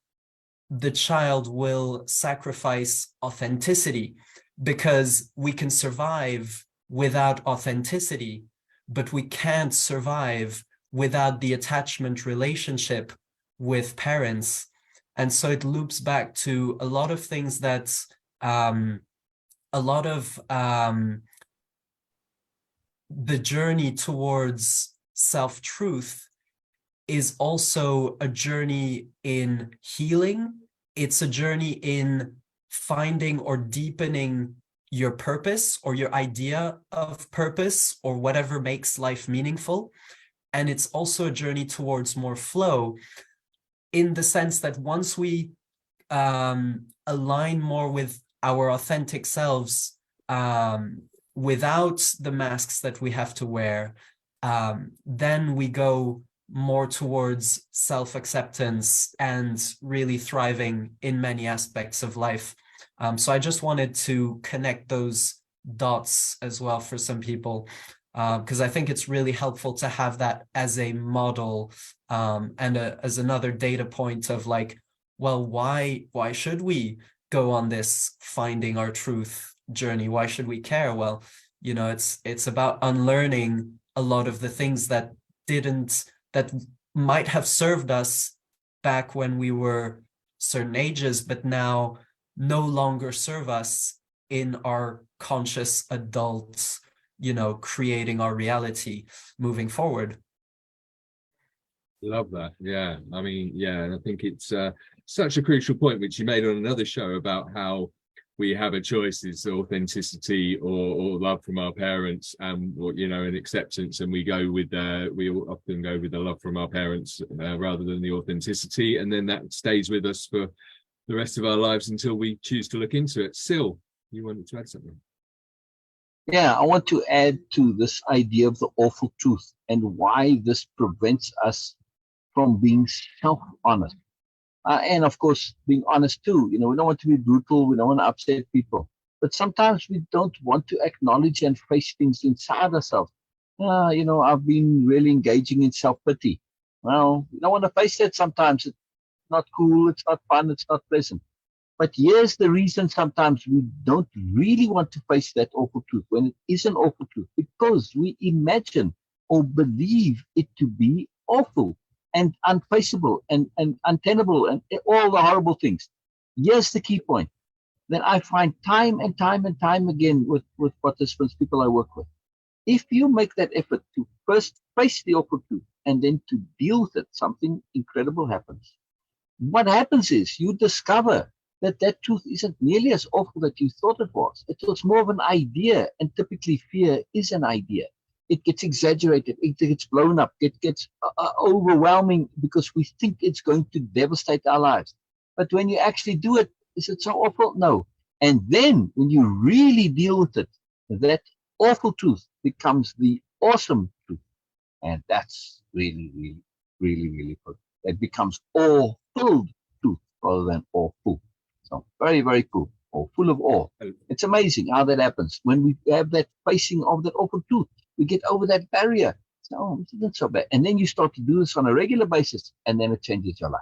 the child will sacrifice authenticity, because we can survive without authenticity, but we can't survive without the attachment relationship with parents. And so it loops back to a lot of things that the journey towards self-truth is also a journey in healing. It's a journey in finding or deepening your purpose or your idea of purpose or whatever makes life meaningful. And it's also a journey towards more flow, in the sense that once we align more with our authentic selves, without the masks that we have to wear, then we go more towards self-acceptance and really thriving in many aspects of life. So I just wanted to connect those dots as well for some people, because I think it's really helpful to have that as a model, and as another data point of like, well, why should we go on this finding our truth journey? Why should we care? Well, you know, it's about unlearning a lot of the things that might have served us back when we were certain ages, but now no longer serve us in our conscious adults, you know, creating our reality moving forward. Love that. Yeah, I mean, yeah, and I think it's such a crucial point which you made on another show about how we have a choice: is authenticity or love from our parents, and you know, and acceptance, and we often go with the love from our parents rather than the authenticity, and then that stays with us for the rest of our lives until we choose to look into it. Sil, you wanted to add something? Yeah, I want to add to this idea of the awful truth and why this prevents us from being self-honest. And of course, being honest too. You know, we don't want to be brutal. We don't want to upset people. But sometimes we don't want to acknowledge and face things inside ourselves. You know, I've been really engaging in self-pity. Well, we don't want to face that sometimes. It's not cool. It's not fun. It's not pleasant. But here's the reason sometimes we don't really want to face that awful truth when it is an awful truth, because we imagine or believe it to be awful and unfaceable and untenable and all the horrible things. Here's the key point that I find time and time and time again with participants, people I work with. If you make that effort to first face the awful truth and then to deal with it, something incredible happens. What happens is you discover that truth isn't nearly as awful that you thought it was. It was more of an idea, and typically fear is an idea. It gets exaggerated, it gets blown up, it gets overwhelming because we think it's going to devastate our lives. But when you actually do it, is it so awful? No. And then when you really deal with it, that awful truth becomes the awesome truth. And that's really, really, really, really good. It becomes all-filled truth rather than awful. So very, very cool. Or full of awe. It's amazing how that happens. When we have that facing of that awful truth, we get over that barrier. So, oh, it's not so bad. And then you start to do this on a regular basis, and then it changes your life.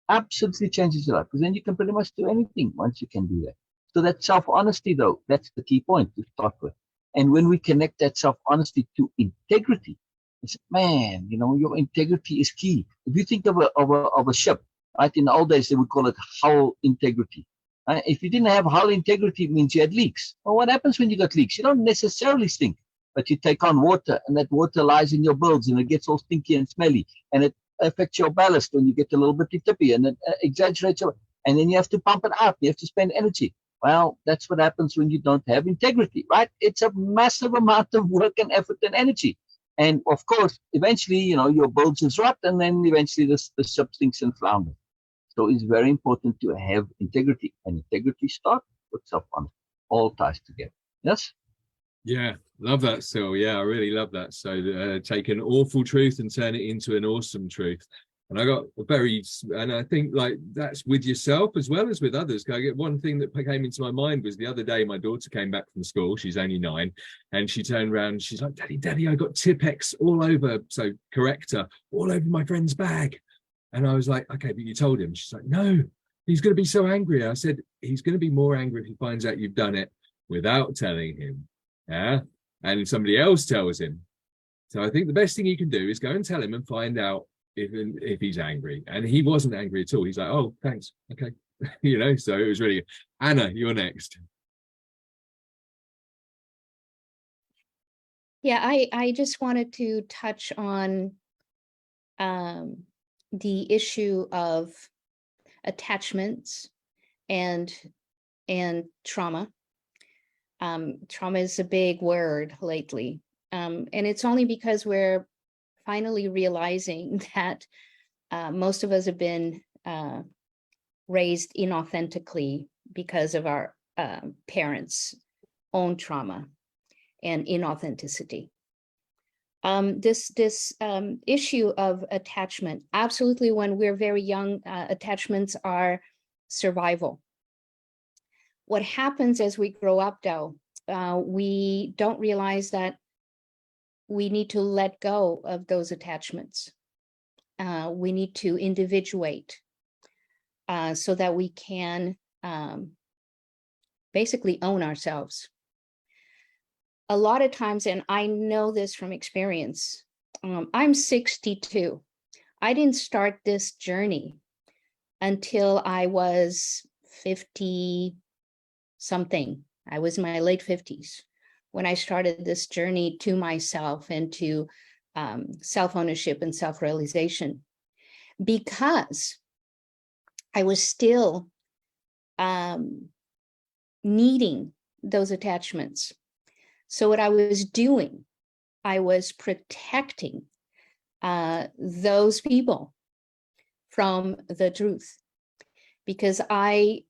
Absolutely changes your life, because then you can pretty much do anything once you can do that. So that self-honesty, though, that's the key point to start with. And when we connect that self-honesty to integrity, it's, man, you know, your integrity is key. If you think of a ship, right? In the old days, they would call it hull integrity. If you didn't have hull integrity, it means you had leaks. Well, what happens when you got leaks? You don't necessarily stink, but you take on water, and that water lies in your bilge, and it gets all stinky and smelly, and it affects your ballast when you get a little bit tippy, and it exaggerates your, and then you have to pump it out. You have to spend energy. Well, that's what happens when you don't have integrity, right? It's a massive amount of work and effort and energy. And of course, eventually, you know, your bilge is rot, and then eventually the ship sinks and flounders. So it's very important to have integrity, and integrity starts with self-honesty. All ties together. Yes? Yeah, love that, Sil. Yeah, I really love that. So take an awful truth and turn it into an awesome truth. And I got and I think like that's with yourself as well as with others. I get one thing that came into my mind was the other day, my daughter came back from school. She's only 9, and she turned around. She's like, Daddy, I got Tipp-Ex all over. So corrector all over my friend's bag. And I was like, okay, but you told him. She's like, no, he's going to be so angry. I said, he's going to be more angry if he finds out you've done it without telling him. Yeah. And somebody else tells him. So I think the best thing you can do is go and tell him and find out if he's angry. And he wasn't angry at all. He's like, oh, thanks. Okay. So it was really good. Anna, you're next. Yeah, I just wanted to touch on the issue of attachments and trauma. Trauma is a big word lately. And it's only because we're finally realizing that most of us have been raised inauthentically because of our parents' own trauma and inauthenticity. This issue of attachment, absolutely, when we're very young, attachments are survival. What happens as we grow up, though, we don't realize that we need to let go of those attachments. We need to individuate so that we can basically own ourselves. A lot of times, and I know this from experience, I'm 62. I didn't start this journey until I was 50 something. I was in my late 50s when I started this journey to myself and to self-ownership and self-realization, because I was still needing those attachments. So what I was doing, I was protecting those people from the truth, because I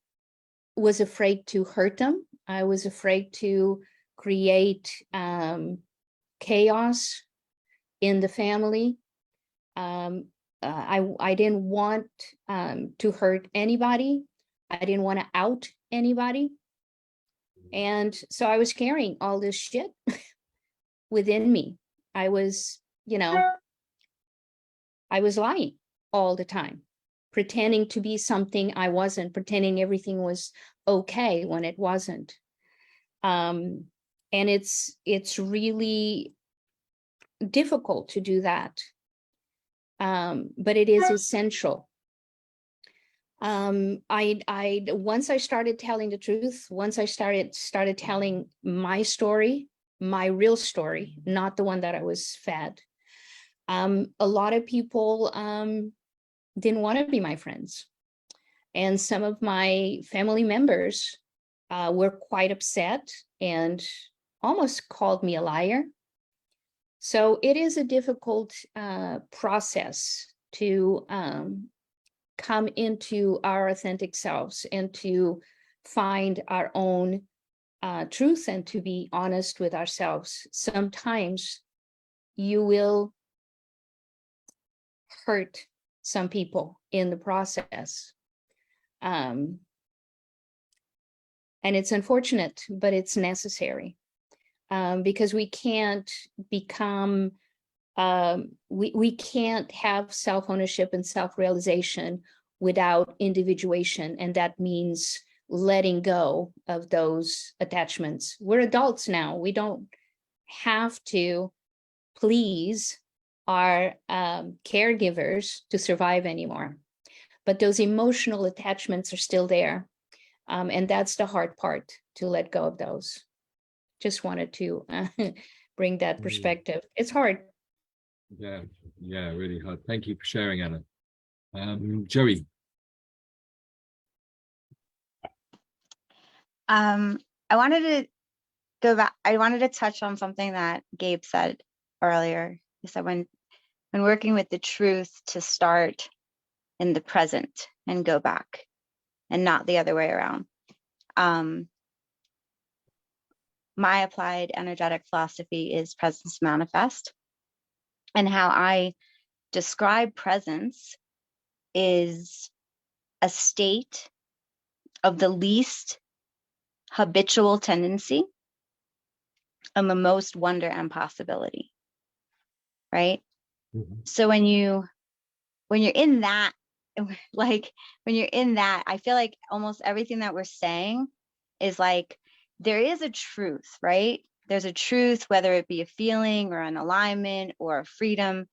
was afraid to hurt them. I was afraid to create chaos in the family. I didn't want to hurt anybody. I didn't want to out anybody. And so I was carrying all this shit within me. I was lying all the time, pretending to be something I wasn't, pretending everything was okay when it wasn't. And it's really difficult to do that. But it is essential. Once I started telling the truth, once I started telling my story, my real story, not the one that I was fed, a lot of people didn't want to be my friends. And some of my family members were quite upset and almost called me a liar. So it is a difficult process to come into our authentic selves and to find our own truth and to be honest with ourselves. Sometimes you will hurt some people in the process. And it's unfortunate, but it's necessary, because we can't become, we can't have self-ownership and self-realization without individuation. And that means letting go of those attachments. We're adults now. We don't have to please our caregivers to survive anymore. But those emotional attachments are still there. And that's the hard part, to let go of those. Just wanted to bring that perspective. It's hard. Yeah, really hard. Thank you for sharing, Anna. Joey. I wanted to go back. I wanted to touch on something that Gabe said earlier. He said when working with the truth, to start in the present and go back, and not the other way around. My applied energetic philosophy is presence manifest, and how I describe presence is a state of the least habitual tendency and the most wonder and possibility, right? So when you're in that, like when you're in that, I feel like almost everything that we're saying is like, there is a truth, right? There's a truth, whether it be a feeling or an alignment or a freedom,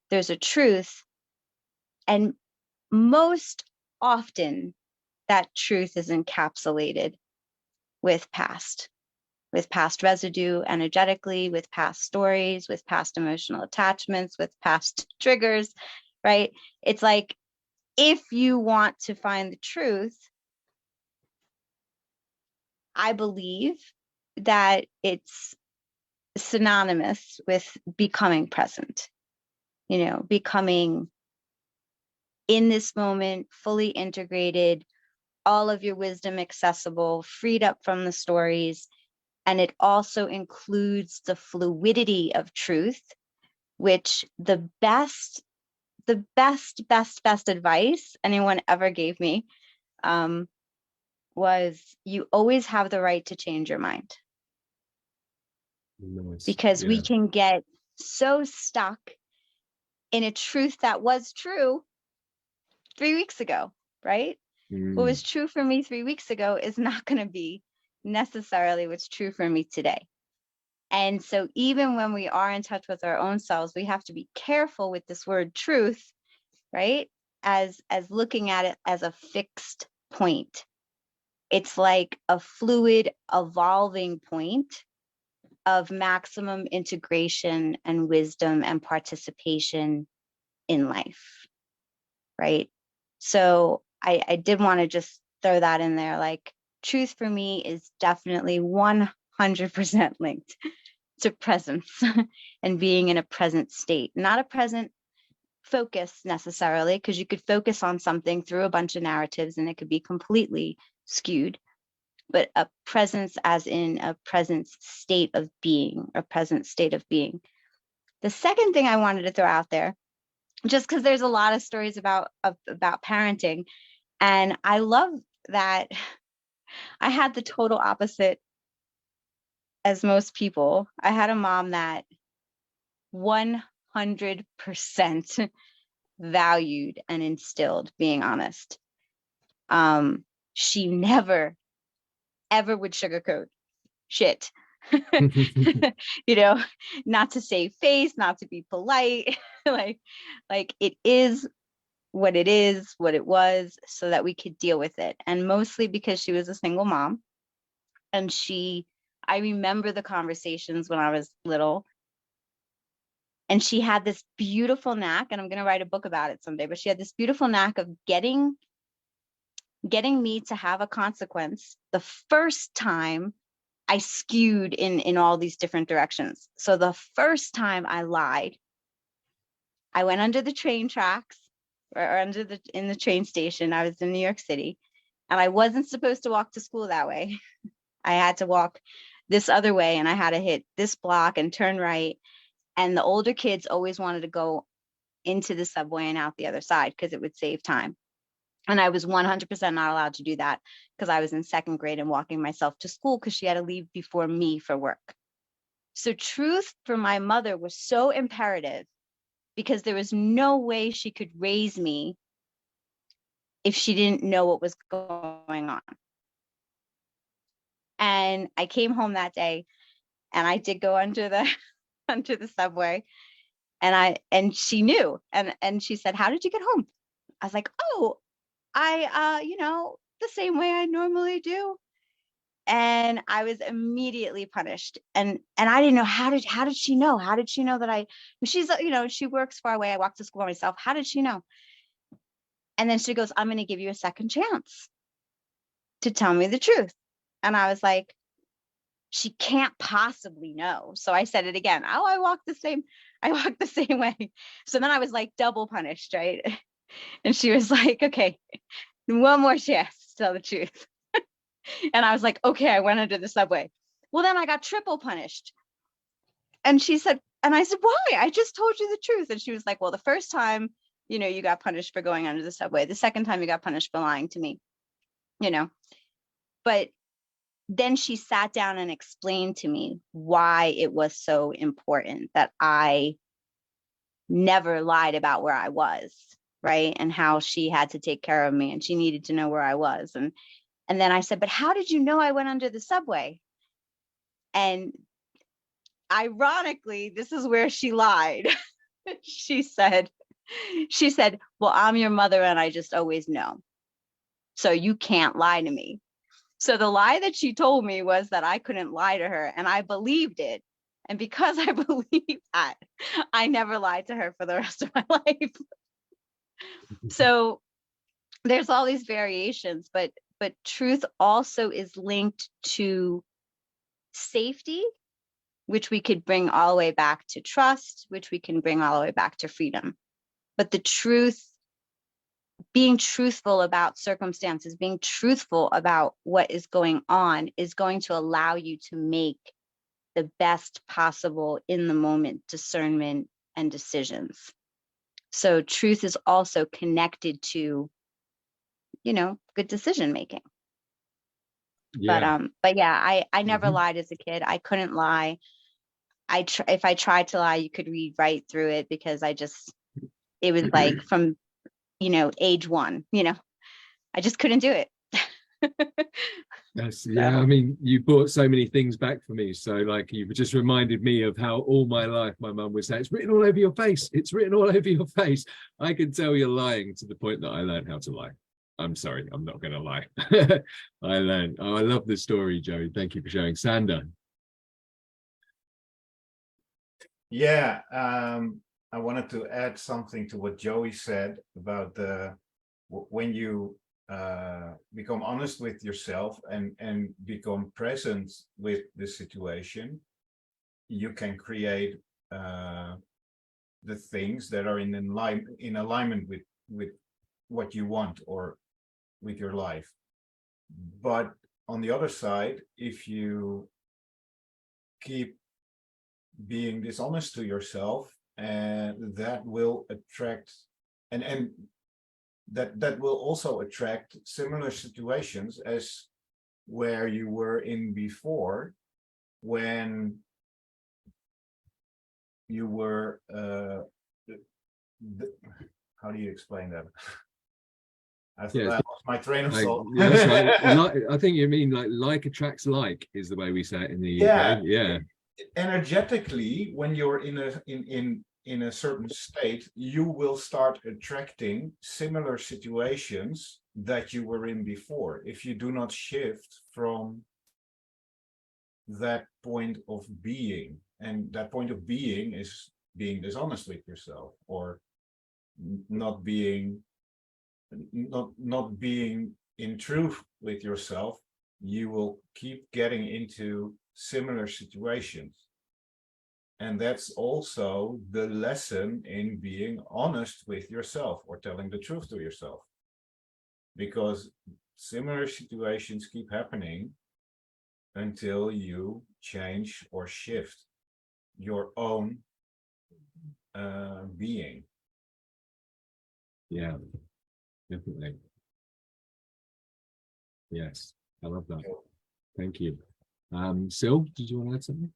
there's a truth. And most often that truth is encapsulated with past residue energetically, with past stories, with past emotional attachments, with past triggers, right? It's like, if you want to find the truth, I believe that it's synonymous with becoming present, becoming in this moment, fully integrated, all of your wisdom accessible, freed up from the stories. And it also includes the fluidity of truth, which the best advice anyone ever gave me was, you always have the right to change your mind. Nice. Because we can get so stuck in a truth that was true 3 weeks ago, right? What was true for me 3 weeks ago is not going to be necessarily what's true for me today. And so even when we are in touch with our own selves, we have to be careful with this word truth, right? As looking at it as a fixed point. It's like a fluid, evolving point of maximum integration and wisdom and participation in life, right? So I did want to just throw that in there. Like, truth for me is definitely 100% linked to presence and being in a present state, not a present focus necessarily, because you could focus on something through a bunch of narratives and it could be completely skewed, but a presence as in a present state of being, a present state of being. The second thing I wanted to throw out there, just because there's a lot of stories about parenting, and I love that I had the total opposite as most people. I had a mom that 100% valued and instilled being honest. She never, ever would sugarcoat shit. Not to save face, not to be polite. like it is what it is, what it was, so that we could deal with it. And mostly because she was a single mom. And I remember the conversations when I was little. And she had this beautiful knack, and I'm going to write a book about it someday, but she had this beautiful knack of getting me to have a consequence the first time I skewed in all these different directions. So the first time I lied, I went under the train tracks or in the train station. I was in New York City, and I wasn't supposed to walk to school that way. I had to walk this other way, and I had to hit this block and turn right. And the older kids always wanted to go into the subway and out the other side because it would save time. And I was 100% not allowed to do that because I was in second grade and walking myself to school because she had to leave before me for work. So truth for my mother was so imperative because there was no way she could raise me if she didn't know what was going on. And I came home that day and I did go under the subway, and she knew, and she said, "How did you get home?" I was like, "Oh, I the same way I normally do." And I was immediately punished. And I didn't know how did she know? How did she know that she's she works far away. I walk to school by myself. How did she know? And then she goes, "I'm going to give you a second chance to tell me the truth." And I was like, she can't possibly know. So I said it again. "Oh, I walk the same way." So then I was like double punished, right? And she was like, "Okay, one more chance to tell the truth." And I was like, "Okay," I went under the subway. Well, then I got triple punished. And she said, and I said, "Why? I just told you the truth." And she was like, "Well, the first time you got punished for going under the subway. The second time you got punished for lying to me, but then she sat down and explained to me why it was so important that I never lied about where I was, right? And how she had to take care of me and she needed to know where I was. And then I said, but how did you know I went under the subway? And ironically, this is where she lied. She said, well, I'm your mother and I just always know. So you can't lie to me. So the lie that she told me was that I couldn't lie to her, and I believed it. And because I believed that, I never lied to her for the rest of my life. So there's all these variations, but truth also is linked to safety, which we could bring all the way back to trust, which we can bring all the way back to freedom. But the truth, being truthful about circumstances, being truthful about what is going on, is going to allow you to make the best possible in the moment discernment and decisions. So truth is also connected to, good decision making. Yeah. But yeah, I never lied as a kid. I couldn't lie. If I tried to lie, you could read right through it, because it was like from age one, I just couldn't do it. I mean, you brought so many things back for me. So like, you've just reminded me of how all my life my mum would say, it's written all over your face. It's written all over your face. I can tell you're lying, to the point that I learned how to lie. I'm sorry, I'm not going to lie. I learned. Oh, I love this story, Joey. Thank you for sharing. Sander. Yeah, I wanted to add something to what Joey said about when you become honest with yourself and become present with the situation, you can create the things that are in alignment with what you want, or with your life. But on the other side, if you keep being dishonest to yourself, and that will attract and that will also attract similar situations as where you were in before, when you were how do you explain that? I lost my train of thought. Yeah, that's right. I think you mean like attracts like, is the way we say it in the UK. Yeah. Energetically, when you're in a certain state, you will start attracting similar situations that you were in before, if you do not shift from that point of being. And that point of being is being dishonest with yourself, or not being in truth with yourself. You will keep getting into similar situations. And that's also the lesson in being honest with yourself, or telling the truth to yourself, because similar situations keep happening until you change or shift your own being. Yeah, definitely. Yes, I love that. Thank you. Sil, did you want to add something?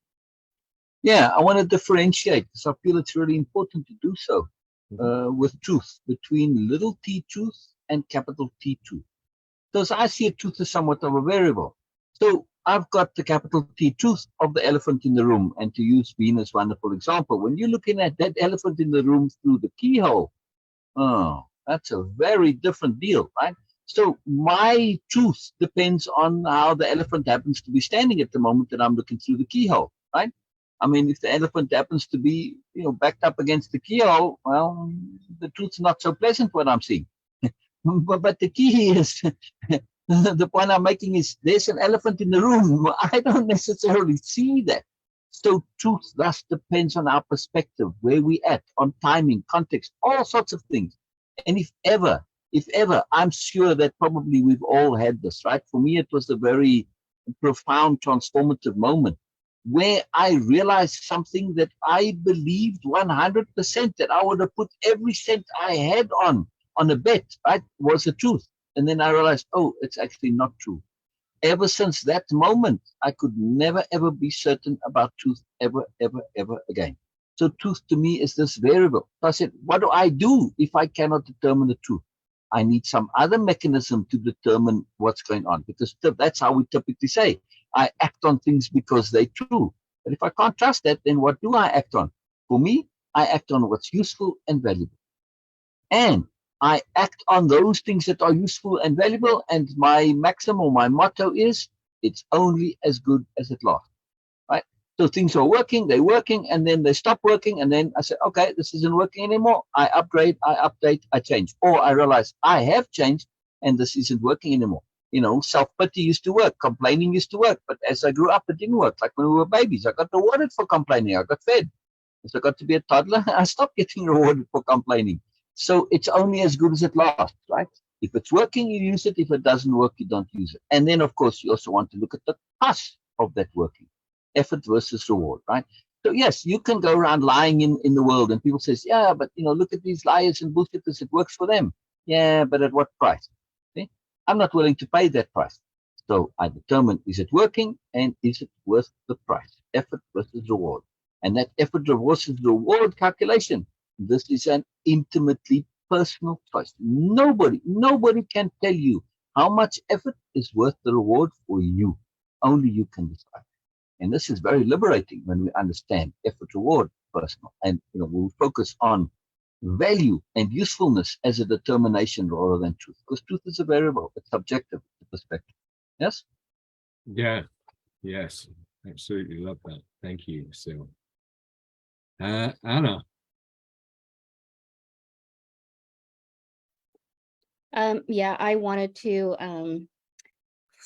Yeah, I want to differentiate, because I feel it's really important to do so with truth, between little t truth and capital T truth. Because I see a truth as somewhat of a variable. So I've got the capital T truth of the elephant in the room. And to use Venus' wonderful example, when you're looking at that elephant in the room through the keyhole, oh, that's a very different deal, right? So my truth depends on how the elephant happens to be standing at the moment that I'm looking through the keyhole, right? I mean, if the elephant happens to be, backed up against the keyhole, well, the truth's not so pleasant what I'm seeing. But the key is, the point I'm making is, there's an elephant in the room. I don't necessarily see that. So truth thus depends on our perspective, where we at, on timing, context, all sorts of things. And if ever, I'm sure that probably we've all had this, right? For me, it was a very profound, transformative moment where I realized something that I believed 100% that I would have put every cent I had on a bet, right, was the truth. And then I realized, oh, it's actually not true. Ever since that moment, I could never, ever be certain about truth ever, ever, ever again. So truth to me is this variable. So I said, what do I do if I cannot determine the truth? I need some other mechanism to determine what's going on, because that's how we typically say, I act on things because they're true. But if I can't trust that, then what do I act on? For me, I act on what's useful and valuable. And I act on those things that are useful and valuable. And my maxim or my motto is, it's only as good as it lasts. Right? So things are working, they're working, and then they stop working. And then I say, okay, this isn't working anymore. I upgrade, I update, I change. Or I realize I have changed and this isn't working anymore. Self-pity used to work, complaining used to work. But as I grew up, it didn't work. Like when we were babies, I got rewarded for complaining. I got fed. As I got to be a toddler, I stopped getting rewarded for complaining. So it's only as good as it lasts, right? If it's working, you use it. If it doesn't work, you don't use it. And then, of course, you also want to look at the cost of that working. Effort versus reward, right? So yes, you can go around lying in the world, and people says, yeah, but look at these liars and bullshitters, it works for them. Yeah, but at what price? See? I'm not willing to pay that price. So I determine, is it working and is it worth the price? Effort versus reward. And that effort versus reward calculation, this is an intimately personal choice. Nobody can tell you how much effort is worth the reward for you. Only you can decide. And this is very liberating when we understand effort reward personal. And we'll focus on value and usefulness as a determination rather than truth. Because truth is a variable, it's subjective, it's a perspective. Yes? Yeah, yes, absolutely love that. Thank you, Sil. Anna. Yeah, I wanted to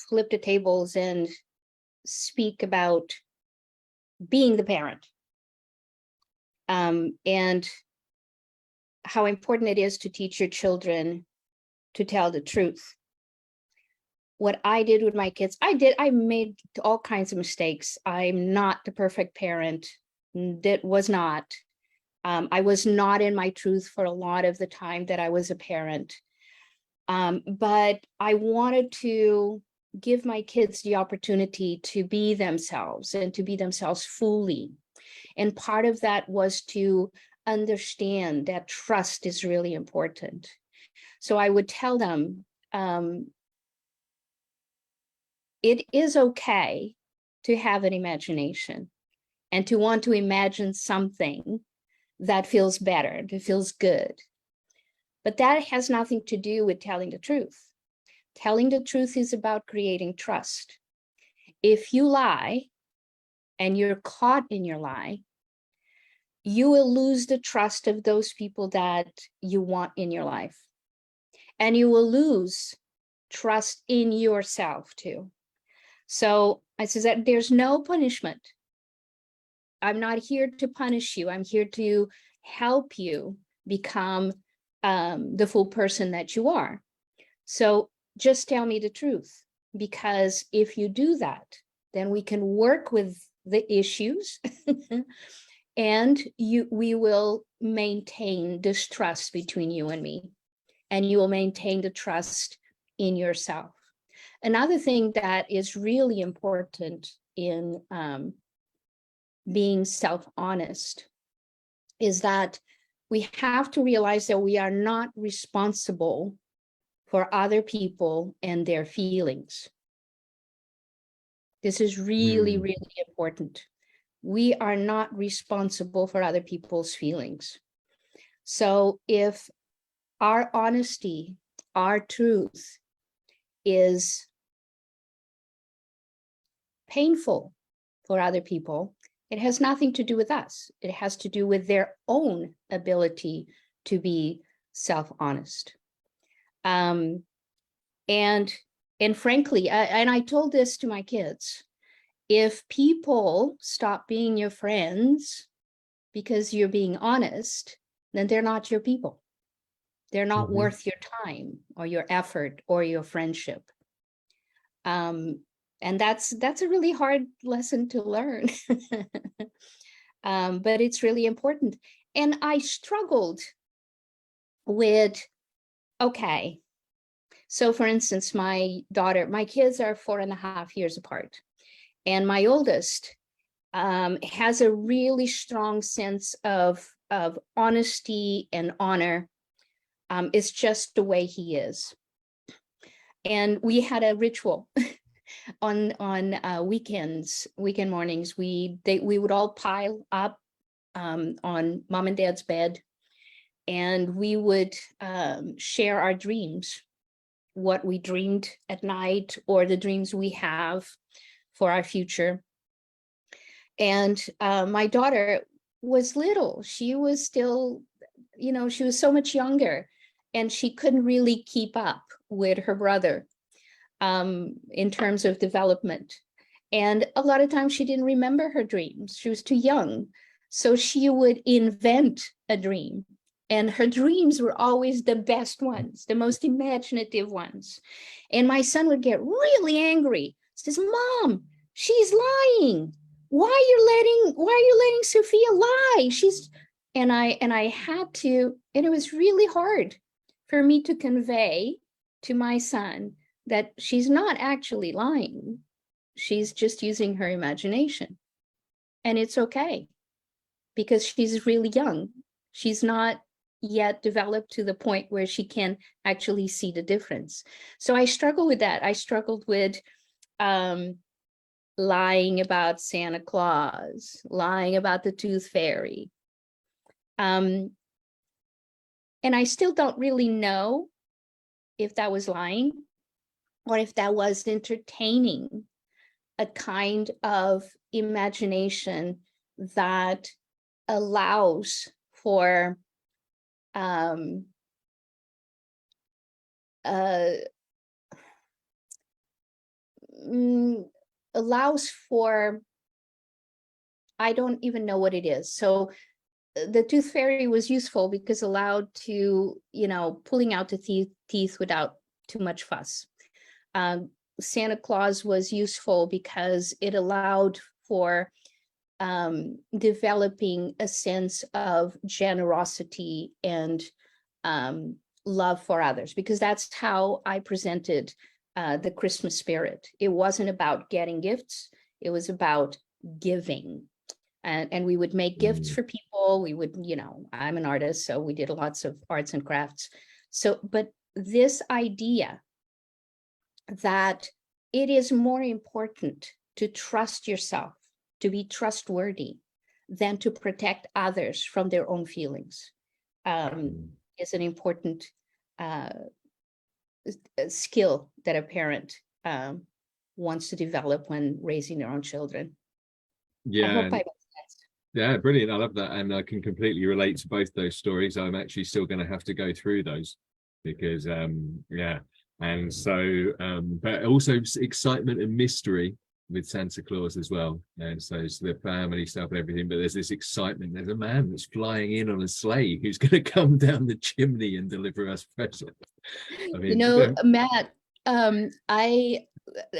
flip the tables and speak about being the parent, and how important it is to teach your children to tell the truth. What I did with my kids, I made all kinds of mistakes. I'm not the perfect parent. That was not. I was not in my truth for a lot of the time that I was a parent. But I wanted to give my kids the opportunity to be themselves and to be themselves fully. And part of that was to understand that trust is really important. So I would tell them, it is okay to have an imagination and to want to imagine something that feels better, that feels good. But that has nothing to do with telling the truth. Telling the truth is about creating trust. If you lie and you're caught in your lie, you will lose the trust of those people that you want in your life. And you will lose trust in yourself too. So I said that there's no punishment. I'm not here to punish you. I'm here to help you become the full person that you are. So just tell me the truth, because if you do that, then we can work with the issues and we will maintain this trust between you and me, and you will maintain the trust in yourself. Another thing that is really important in being self-honest is that we have to realize that we are not responsible for other people and their feelings. This is really, really important. We are not responsible for other people's feelings. So if our honesty, our truth is painful for other people, it has nothing to do with us. It has to do with their own ability to be self-honest. And frankly, and I told this to my kids, if people stop being your friends because you're being honest, then they're not your people. They're not worth your time or your effort or your friendship. And that's a really hard lesson to learn. But it's really important. And I struggled with, okay, so for instance, my kids are 4.5 years apart. And my oldest has a really strong sense of honesty and honor. It's just the way he is. And we had a ritual on weekend mornings. We would all pile up on mom and dad's bed, and we would share our dreams, what we dreamed at night, or the dreams we have for our future. And my daughter was little. She was still, she was so much younger, and she couldn't really keep up with her brother in terms of development. And a lot of times she didn't remember her dreams. She was too young. So she would invent a dream. And her dreams were always the best ones, the most imaginative ones. And my son would get really angry. He says, Mom, she's lying. Why are you letting Sophia lie? And I had to, and it was really hard for me to convey to my son that she's not actually lying. She's just using her imagination. And it's okay, because she's really young. She's not yet developed to the point where she can actually see the difference. So I struggle with that. I struggled with lying about Santa Claus, lying about the tooth fairy. And I still don't really know if that was lying or if that was entertaining a kind of imagination that allows for I don't even know what it is. So the tooth fairy was useful because allowed to, pulling out the teeth without too much fuss. Santa Claus was useful because it allowed for developing a sense of generosity and love for others, because that's how I presented the Christmas spirit. It wasn't about getting gifts, it was about giving. And we would make gifts for people. We would, I'm an artist, so we did lots of arts and crafts. So, but this idea that it is more important to trust yourself, to be trustworthy, than to protect others from their own feelings is an important skill that a parent wants to develop when raising their own children. Yeah. I hope I made sense. Yeah, brilliant. I love that. And I can completely relate to both those stories. I'm actually still going to have to go through those because, yeah. And so, but also excitement and mystery with Santa Claus as well. And so it's the family stuff and everything, but there's this excitement. There's a man that's flying in on a sleigh who's going to come down the chimney and deliver us presents. I mean, Matt,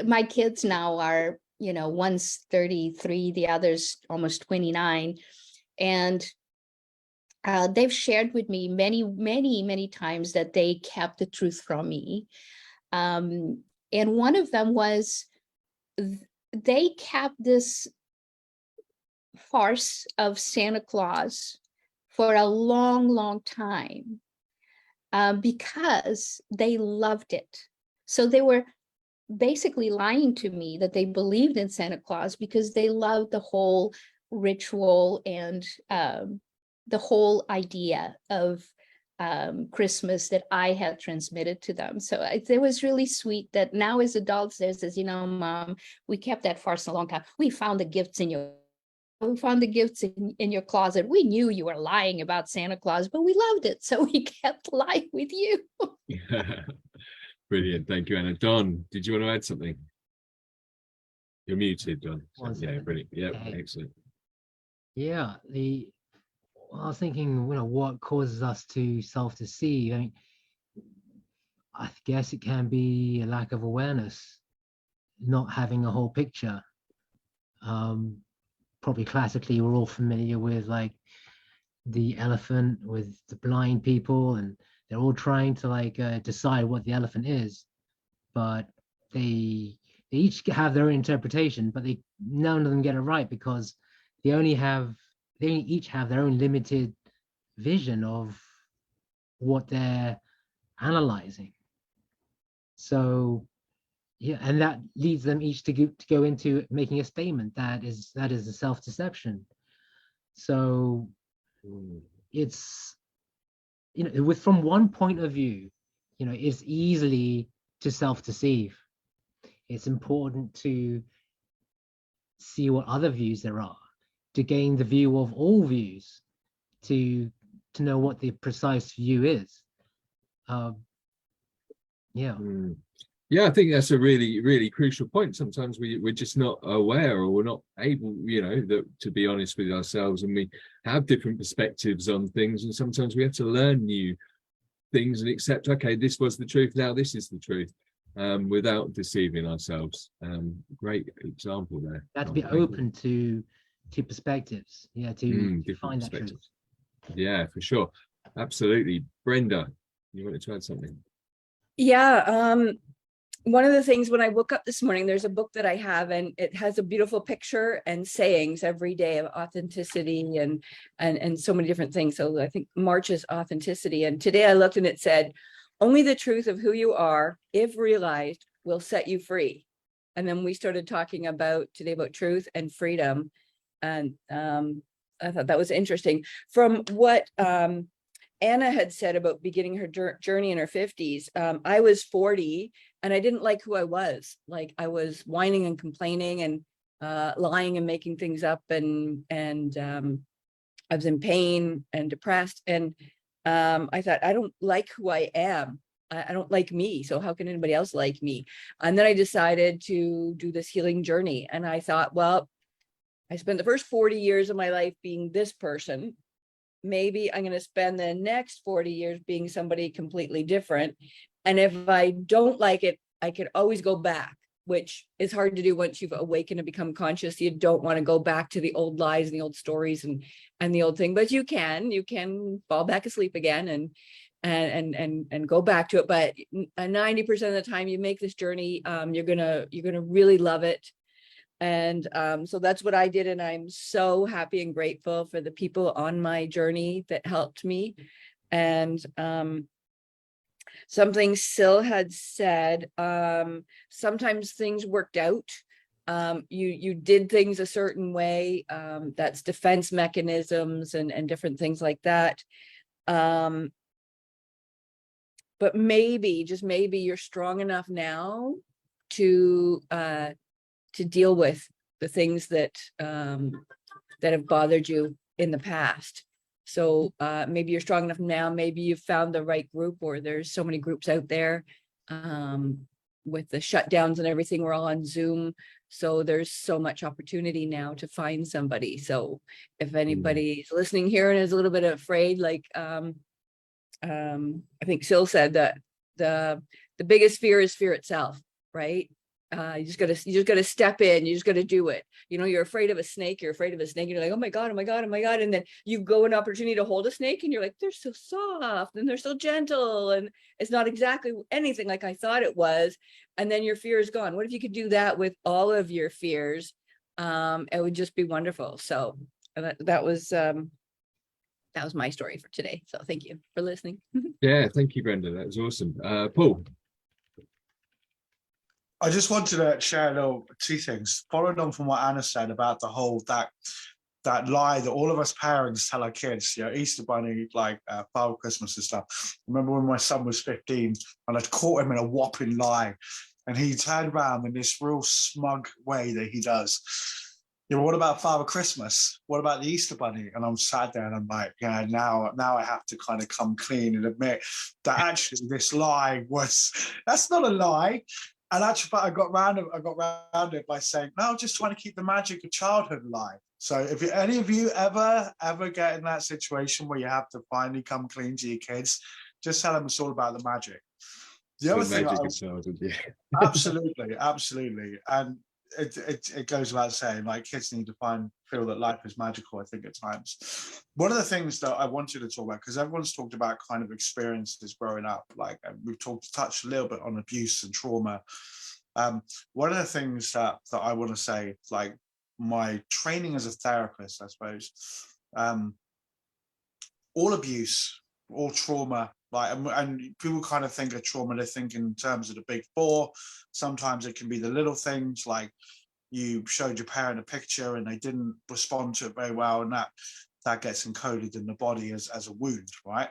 my kids now are, one's 33, the other's almost 29. And they've shared with me many times that they kept the truth from me. And one of them was they kept this farce of Santa Claus for a long time because they loved it. So they were basically lying to me that they believed in Santa Claus because they loved the whole ritual and the whole idea of Christmas that I had transmitted to them. So it was really sweet that now as adults, there's this, Mom, we kept that farce a long time. We found the gifts in your closet. We knew you were lying about Santa Claus, but we loved it. So we kept lying with you. Brilliant. Thank you, Anna. Don, did you want to add something? You're muted, Don. Yeah, brilliant. Yeah, excellent. Yeah, I was thinking, what causes us to self-deceive? I mean, I guess it can be a lack of awareness. not having a whole picture. Probably classically, we're all familiar with like the elephant with the blind people, and they're all trying to like decide what the elephant is, but they each have their own interpretation, but none of them get it right because they each have their own limited vision of what they're analyzing. So yeah, and that leads them each to go into making a statement that is a self-deception. So it's, with from one point of view, it's easily to self-deceive. It's important to see what other views there are, to gain the view of all views, to know what the precise view is. Yeah. Yeah, I think that's a really, really crucial point. Sometimes we're just not aware, or we're not able, to be honest with ourselves, and we have different perspectives on things. And sometimes we have to learn new things and accept, okay, this was the truth, now this is the truth, without deceiving ourselves. Great example there. Have to be open to perspectives. Yeah, to find that truth. Yeah, for sure. Absolutely. Brenda, you wanted to add something? Yeah. One of the things when I woke up this morning, there's a book that I have, and it has a beautiful picture and sayings every day of authenticity and so many different things. So I think March is authenticity. And today I looked and it said, only the truth of who you are, if realized, will set you free. And then we started talking today about truth and freedom. And I thought that was interesting. From what Anna had said about beginning her journey in her 50s, I was 40 and I didn't like who I was. Like, I was whining and complaining and lying and making things up, and I was in pain and depressed. And I thought, I don't like who I am. I don't like me. So how can anybody else like me? And then I decided to do this healing journey. And I thought, well, I spent the first 40 years of my life being this person. Maybe I'm going to spend the next 40 years being somebody completely different. And if I don't like it, I could always go back, which is hard to do once you've awakened and become conscious. You don't want to go back to the old lies and the old stories and the old thing, but you can fall back asleep again and go back to it. But 90% of the time you make this journey, you're gonna really love it. And so that's what I did. And I'm so happy and grateful for the people on my journey that helped me. And something Sil had said, sometimes things worked out. You did things a certain way. That's defense mechanisms and different things like that. But maybe, just maybe, you're strong enough now to deal with the things that have bothered you in the past. So maybe you're strong enough now, maybe you've found the right group, or there's so many groups out there with the shutdowns and everything, we're all on Zoom. So there's so much opportunity now to find somebody. So if anybody's listening here and is a little bit afraid, like I think Sil said that the biggest fear is fear itself, right? You just gotta step in, you just gotta do it. You're afraid of a snake, and you're like, oh my God. And then you go an opportunity to hold a snake and you're like, they're so soft and they're so gentle, and it's not exactly anything like I thought it was. And then your fear is gone. What if you could do that with all of your fears? It would just be wonderful. So that was my story for today. So thank you for listening. Yeah, thank you, Brenda. That was awesome. Paul. I just wanted to share two things, following on from what Anna said about the whole that lie that all of us parents tell our kids, Easter Bunny, like Father Christmas and stuff. I remember when my son was 15 and I'd caught him in a whopping lie, and he turned around in this real smug way that he does. What about Father Christmas? What about the Easter Bunny? And I'm sat there and I'm like, yeah, now I have to kind of come clean and admit that actually this lie that's not a lie. And actually, I got round it by saying, no, I'm just trying to keep the magic of childhood alive. So if any of you ever get in that situation where you have to finally come clean to your kids, just tell them it's all about the magic. The other the thing, magic of childhood, yeah. absolutely, and it goes without saying, like, kids need to feel that life is magical, I think, at times. One of the things that I wanted to talk about, because everyone's talked about kind of experiences growing up, like, and we've touched a little bit on abuse and trauma. One of the things that I want to say, like, my training as a therapist, I suppose, all abuse, all trauma, like, and people kind of think of trauma, they think in terms of the big four. Sometimes it can be the little things, like you showed your parent a picture and they didn't respond to it very well, and that gets encoded in the body as a wound, right?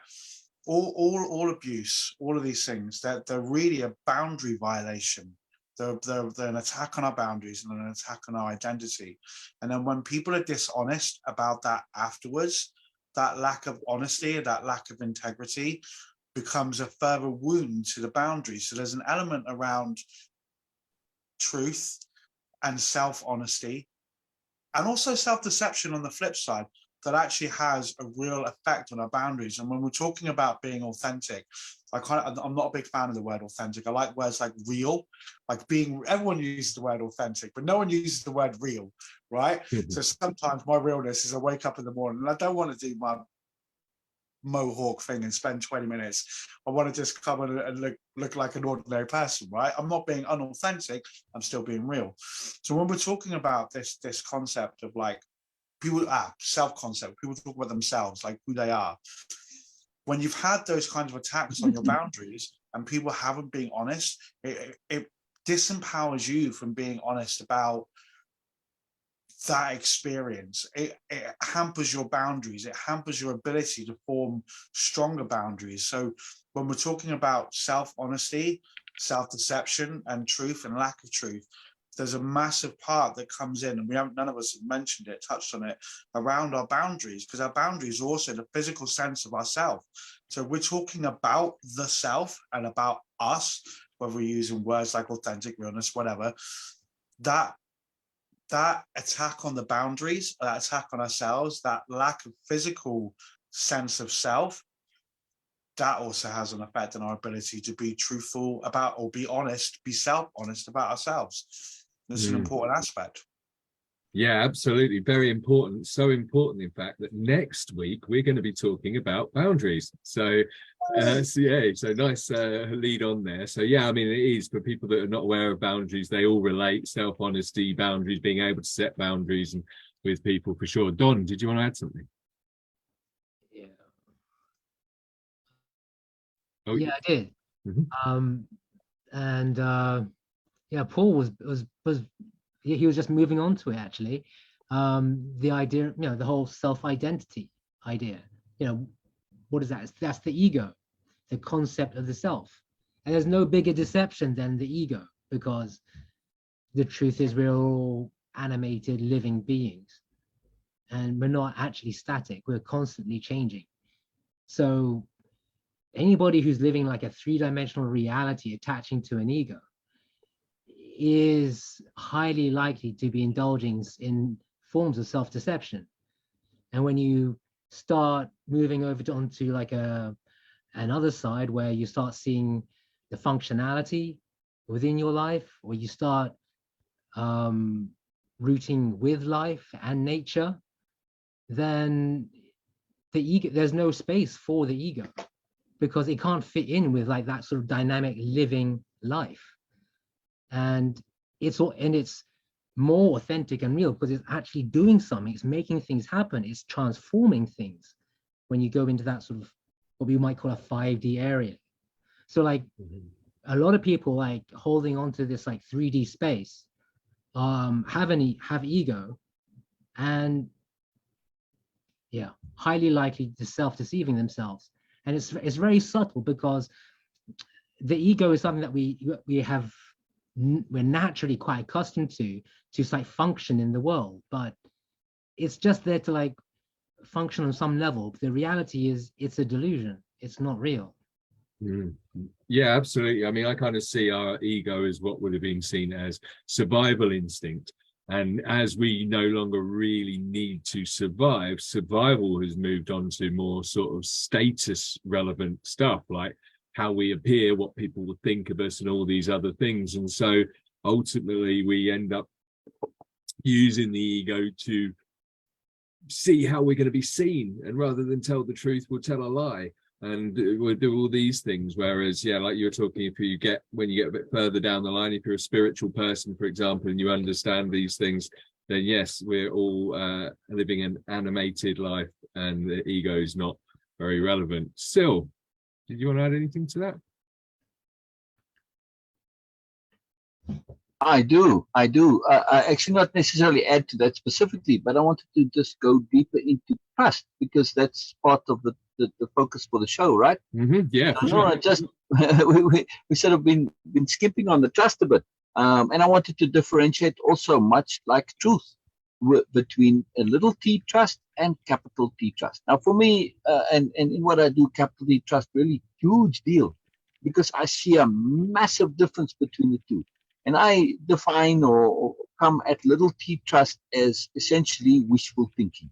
All abuse, all of these things, they're really a boundary violation. They're an attack on our boundaries and an attack on our identity. And then when people are dishonest about that afterwards, that lack of honesty, that lack of integrity becomes a further wound to the boundaries. So there's an element around truth and self-honesty, and also self-deception on the flip side, that actually has a real effect on our boundaries. And when we're talking about being authentic, I'm not a big fan of the word authentic. I like words like real, like being, everyone uses the word authentic, but no one uses the word real, right? So sometimes my realness is I wake up in the morning and I don't want to do my mohawk thing and spend 20 minutes. I want to just come and look like an ordinary person, right? I'm not being unauthentic, I'm still being real. So when we're talking about this concept of, like, people, self-concept, people talk about themselves, like who they are. When you've had those kinds of attacks on your boundaries and people haven't been honest, it disempowers you from being honest about that experience. It hampers your boundaries. It hampers your ability to form stronger boundaries. So when we're talking about self-honesty, self-deception, and truth and lack of truth, there's a massive part that comes in, and none of us have mentioned it, touched on it, around our boundaries, because our boundaries are also the physical sense of ourself. So we're talking about the self and about us, whether we're using words like authentic, realness, whatever. That attack on the boundaries, that attack on ourselves, that lack of physical sense of self, that also has an effect on our ability to be truthful about, or be honest, be self-honest about ourselves. This is an important aspect. Yeah, absolutely. Very important. So important, in fact, that next week we're going to be talking about boundaries. So nice lead on there. So yeah, I mean, it is for people that are not aware of boundaries. They all relate: self-honesty, boundaries, being able to set boundaries and with people, for sure. Don, did you want to add something? Yeah. Oh, yeah, I did. Yeah, Paul was he was just moving on to it, actually. The idea, the whole self-identity idea, what is that? That's the ego, the concept of the self. And there's no bigger deception than the ego, because the truth is we're all animated living beings, and we're not actually static. We're constantly changing. So anybody who's living like a three-dimensional reality attaching to an ego is highly likely to be indulging in forms of self-deception. And when you start moving over onto like another side, where you start seeing the functionality within your life, or you start rooting with life and nature, then the ego, there's no space for the ego, because it can't fit in with like that sort of dynamic living life. And it's more authentic and real because it's actually doing something. It's making things happen. It's transforming things when you go into that sort of what we might call a 5D area. So like a lot of people like holding on to this like 3D space have ego, and yeah, highly likely to self-deceiving themselves. And it's very subtle, because the ego is something that we're naturally quite accustomed to like function in the world, but it's just there to like function on some level. The reality is it's a delusion. It's not real. Yeah, absolutely. I mean, I kind of see our ego as what would have been seen as survival instinct. And as we no longer really need to survive, survival has moved on to more sort of status relevant stuff like how we appear, what people will think of us, and all these other things. And so ultimately we end up using the ego to see how we're going to be seen, and rather than tell the truth, we'll tell a lie, and we'll do all these things. Whereas, yeah, like you're talking, when you get a bit further down the line, if you're a spiritual person, for example, and you understand these things, then yes, we're all living an animated life, and the ego is not very relevant. Sil, did you want to add anything to that? I do. I actually not necessarily add to that specifically, but I wanted to just go deeper into trust, because that's part of the focus for the show, right? Yeah, for sure. I just we sort of been skipping on the trust a bit, and I wanted to differentiate also, much like truth, between a little t trust and capital T trust. Now, for me, and in what I do, capital T trust really huge deal, because I see a massive difference between the two. And I define or come at little t trust as essentially wishful thinking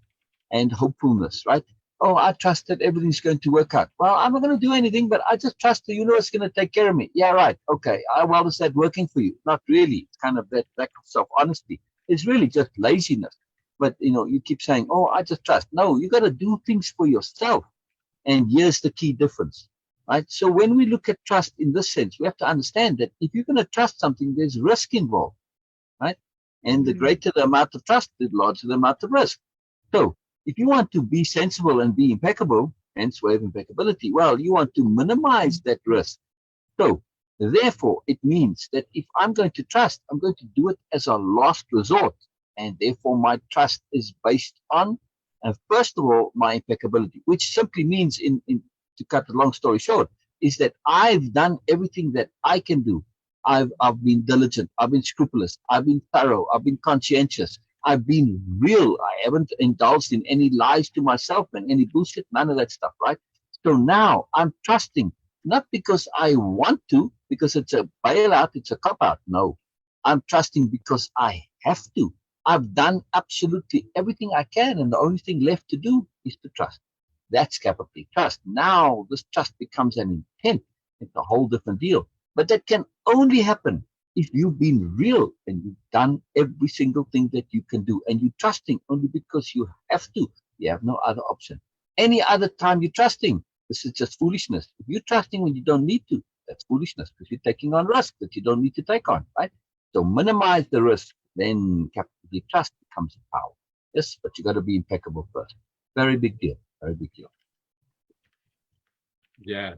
and hopefulness, right? Oh, I trust that everything's going to work out. Well, I'm not going to do anything, but I just trust the universe is going to take care of me. Yeah, right. Okay. Well, is that working for you? Not really. It's kind of that lack of self-honesty. It's really just laziness. But, you keep saying, oh, I just trust. No, you got to do things for yourself. And here's the key difference. Right. So when we look at trust in this sense, we have to understand that if you're going to trust something, there's risk involved. Right. And the greater the amount of trust, the larger the amount of risk. So if you want to be sensible and be impeccable, hence way of impeccability, well, you want to minimize that risk. So therefore, it means that if I'm going to trust, I'm going to do it as a last resort. And therefore, my trust is based on, first of all, my impeccability, which simply means to cut the long story short, is that I've done everything that I can do. I've been diligent. I've been scrupulous. I've been thorough. I've been conscientious. I've been real. I haven't indulged in any lies to myself and any bullshit, none of that stuff, right? So now I'm trusting, not because I want to, because it's a bailout, it's a cop-out. No, I'm trusting because I have to. I've done absolutely everything I can, and the only thing left to do is to trust. That's capital trust. Now this trust becomes an intent. It's a whole different deal. But that can only happen if you've been real and you've done every single thing that you can do, and you're trusting only because you have to. You have no other option. Any other time you're trusting, this is just foolishness. If you're trusting when you don't need to, that's foolishness, because you're taking on risk that you don't need to take on, right? So minimize the risk, then capital trust becomes a power. Yes, but you got to be impeccable first. Very big deal. Very big deal. Yeah,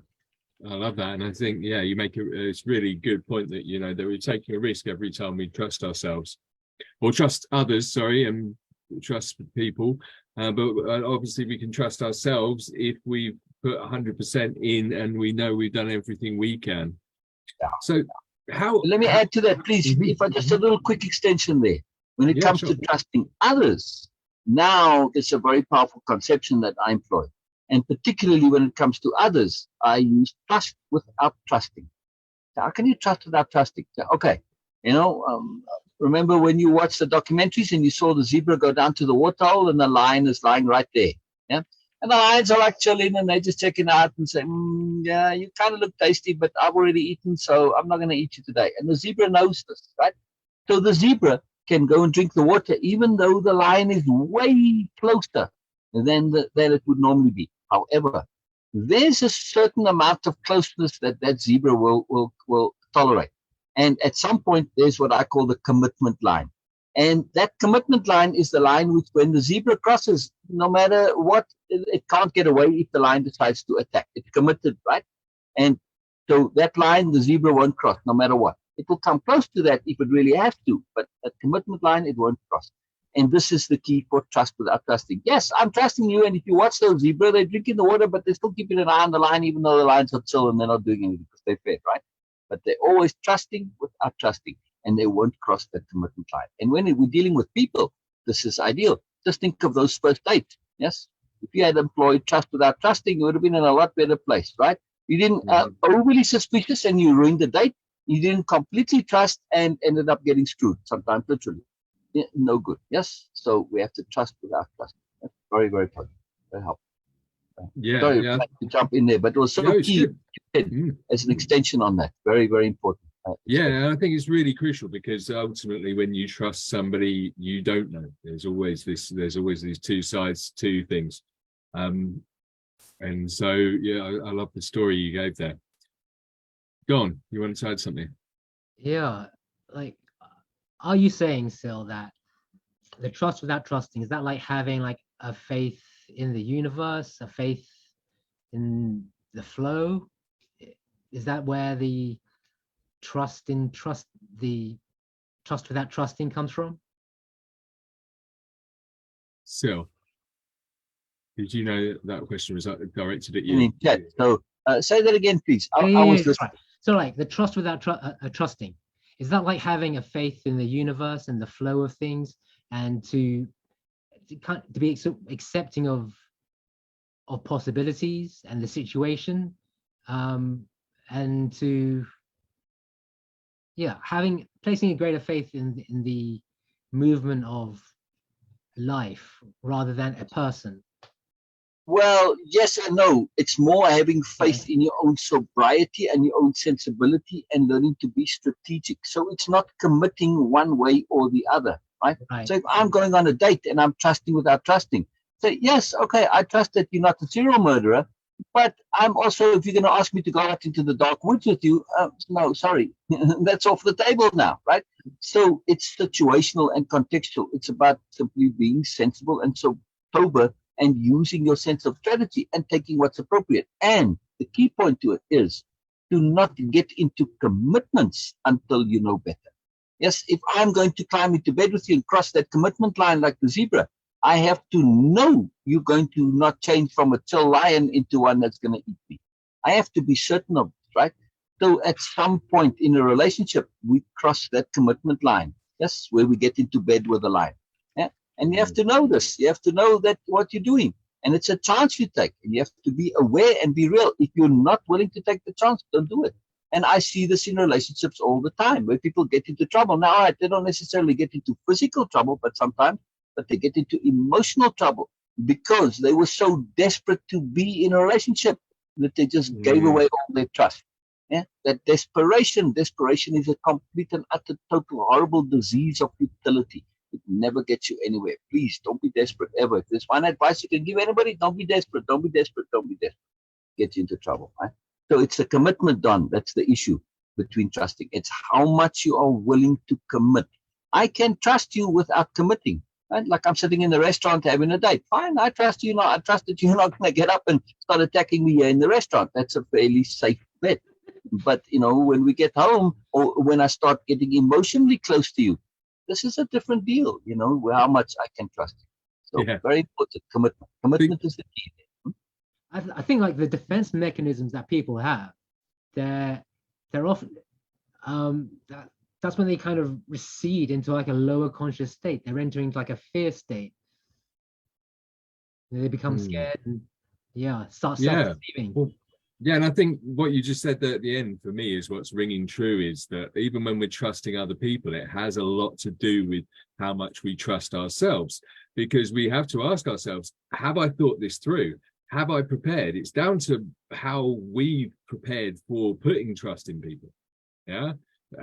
I love that. And I think, yeah, you make it's really good point that, that we're taking a risk every time we trust ourselves or trust others, and trust people. But obviously we can trust ourselves if we put 100% in and we know we've done everything we can. Yeah. So let me add to that, please. If I just a little quick extension there. When it comes to trusting others, now it's a very powerful conception that I employ. And particularly when it comes to others, I use trust without trusting. How can you trust without trusting? Okay, remember when you watched the documentaries and you saw the zebra go down to the waterhole and the lion is lying right there? Yeah, and the lions are like chilling and they're just checking out and say, yeah, you kind of look tasty, but I've already eaten, so I'm not going to eat you today. And the zebra knows this, right? So the zebra can go and drink the water, even though the lion is way closer than it would normally be. However, there's a certain amount of closeness that zebra will tolerate. And at some point, there's what I call the commitment line. And that commitment line is the line which, when the zebra crosses, no matter what, it can't get away if the lion decides to attack. It's committed, right? And so that line, the zebra won't cross, no matter what. It will come close to that if it really has to, but that commitment line, it won't cross. And this is the key for trust without trusting. Yes, I'm trusting you, and if you watch those zebra, they're drinking the water, but they're still keeping an eye on the line, even though the lions are chill and they're not doing anything because they're fed, right? But they're always trusting without trusting, and they won't cross that commitment line. And when we're dealing with people, this is ideal. Just think of those first dates. Yes, if you had employed trust without trusting, you would have been in a lot better place, right? You didn't overly suspicious and you ruined the date. You didn't completely trust and ended up getting screwed, sometimes literally. Yeah, no good. Yes, so we have to trust without trust. That's very, very important. Very helpful. Yeah, Sorry yeah. to jump in there, but it was so No, it's key good. as an extension on that. Very, very important. Yeah, and I think it's really crucial because ultimately, when you trust somebody, you don't know. There's always these two sides to things, and so yeah, I love the story you gave there. Go on, you want to add something? Yeah, like, are you saying, Sil, that the trust without trusting, is that like having like a faith in the universe, a faith in the flow? Is that where the trust without trusting comes from? So, did you know that question was directed at you? In chat. So say that again, please. I was listening. Right. So like the trust without trusting, is that like having a faith in the universe and the flow of things, and to be accepting of possibilities and the situation, and to placing a greater faith in the movement of life rather than a person? Well, yes and no. It's more having faith in your own sobriety and your own sensibility and learning to be strategic. So it's not committing one way or the other, right? So if I'm going on a date and I'm trusting without trusting, say, yes, okay, I trust that you're not a serial murderer, but I'm also, if you're going to ask me to go out into the dark woods with you, no, sorry, that's off the table now, right? So it's situational and contextual. It's about simply being sensible and sober and using your sense of strategy and taking what's appropriate. And the key point to it is to not get into commitments until you know better. Yes, if I'm going to climb into bed with you and cross that commitment line like the zebra, I have to know you're going to not change from a chill lion into one that's going to eat me. I have to be certain of it, right? So at some point in a relationship, we cross that commitment line. Yes, where we get into bed with a lion. Yeah? And you have to know this. You have to know that what you're doing. And it's a chance you take. And you have to be aware and be real. If you're not willing to take the chance, don't do it. And I see this in relationships all the time where people get into trouble. Now, they don't necessarily get into physical trouble, but sometimes, but they get into emotional trouble because they were so desperate to be in a relationship that they just gave away all their trust. Yeah, that desperation is a complete and utter total horrible disease of futility. It never gets you anywhere. Please don't be desperate ever. If there's one advice you can give anybody, don't be desperate. Don't be desperate. Don't be desperate. Get you into trouble, right? So it's the commitment, Don. That's the issue between trusting. It's how much you are willing to commit. I can trust you without committing. Right? Like I'm sitting in the restaurant having a date. Fine, I trust you. I trust that you're not going to get up and start attacking me here in the restaurant. That's a fairly safe bet. But, when we get home or when I start getting emotionally close to you, this is a different deal, how much I can trust you. So very important, commitment. Commitment is the key. I think like the defense mechanisms that people have, they're often, that's when they kind of recede into like a lower conscious state. They're entering like a fear state. They become scared and start self-deceiving. Yeah, and I think what you just said there at the end for me is what's ringing true is that even when we're trusting other people, it has a lot to do with how much we trust ourselves, because we have to ask ourselves, have I thought this through? Have I prepared? It's down to how we've prepared for putting trust in people. Yeah.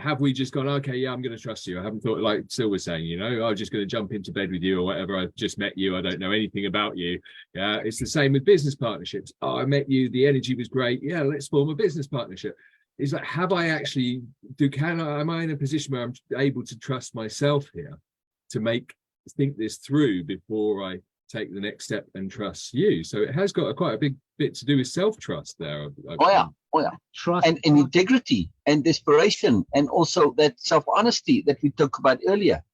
Have we just gone, okay, yeah, I'm going to trust you. I haven't thought, like Sil was saying, I'm just going to jump into bed with you or whatever. I've just met you. I don't know anything about you. Yeah. It's the same with business partnerships. Oh, I met you. The energy was great. Yeah. Let's form a business partnership. It's like, have I actually, am I in a position where I'm able to trust myself here to think this through before I take the next step and trust you? So it has got quite a big bit to do with self-trust there. Oh yeah. Trust and integrity and desperation, and also that self-honesty that we talked about earlier.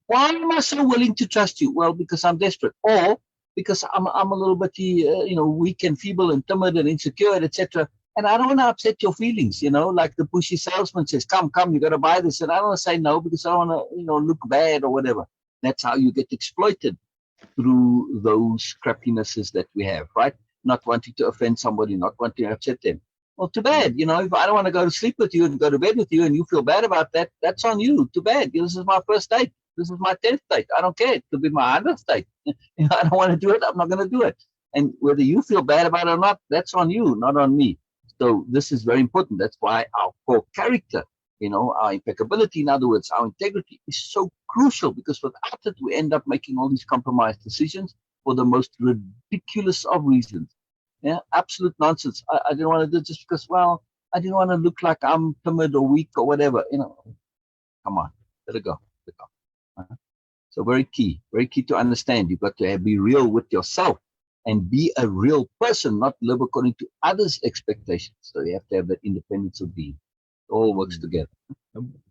Why am I so willing to trust you? Well, because I'm desperate, or because I'm a little bit weak and feeble and timid and insecure, etc. And I don't want to upset your feelings, like the pushy salesman says, come, you got to buy this, and I don't want to say no because I don't want to look bad or whatever. That's how you get exploited, through those crappinesses that we have, right? Not wanting to offend somebody, not wanting to upset them. Well, too bad. If I don't want to go to sleep with you and go to bed with you and you feel bad about that, that's on you. Too bad. This is my first date. This is my 10th date. I don't care. It could be my 100th date. I don't want to do it. I'm not going to do it. And whether you feel bad about it or not, that's on you, not on me. So this is very important. That's why our core character, our impeccability, in other words, our integrity is so crucial, because without it, we end up making all these compromised decisions for the most ridiculous of reasons. Yeah, absolute nonsense. I didn't want to do it just because, well, I didn't want to look like I'm timid or weak or whatever. Come on, let it go. Let it go. So very key to understand. You've got to be real with yourself and be a real person, not live according to others' expectations. So you have to have that independence of being. It all works together.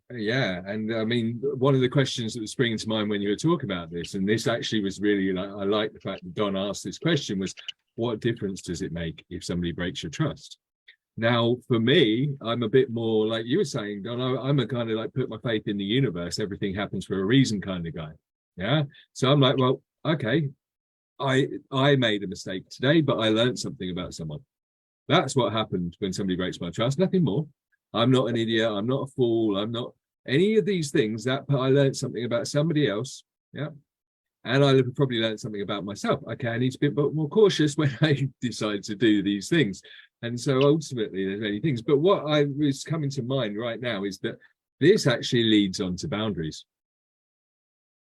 Yeah, and I mean, one of the questions that was springing to mind when you were talking about this, and this actually was really, I like the fact that Don asked this question, was what difference does it make if somebody breaks your trust? Now, for me, I'm a bit more like you were saying, Don. I'm a kind of like put my faith in the universe. Everything happens for a reason kind of guy. Yeah. So I'm like, well, okay, I made a mistake today, but I learned something about someone. That's what happened when somebody breaks my trust. Nothing more. I'm not an idiot. I'm not a fool. I'm not any of these things. That I learned something about somebody else. Yeah. And I probably learned something about myself. Okay, I need to be a bit more cautious when I decide to do these things. And so ultimately, there's many things. But what I was coming to mind right now is that this actually leads on to boundaries.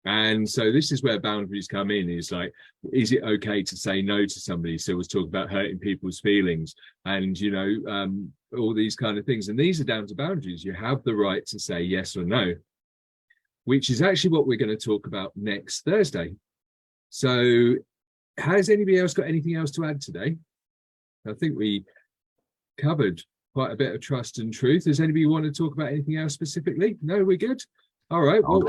And so this is where boundaries come in, is like, is it okay to say no to somebody? So we'll talk about hurting people's feelings and, all these kind of things. And these are down to boundaries. You have the right to say yes or no, which is actually what we're going to talk about next Thursday. So has anybody else got anything else to add today? I think we covered quite a bit of trust and truth. Does anybody want to talk about anything else specifically? No, we're good. All right. Well,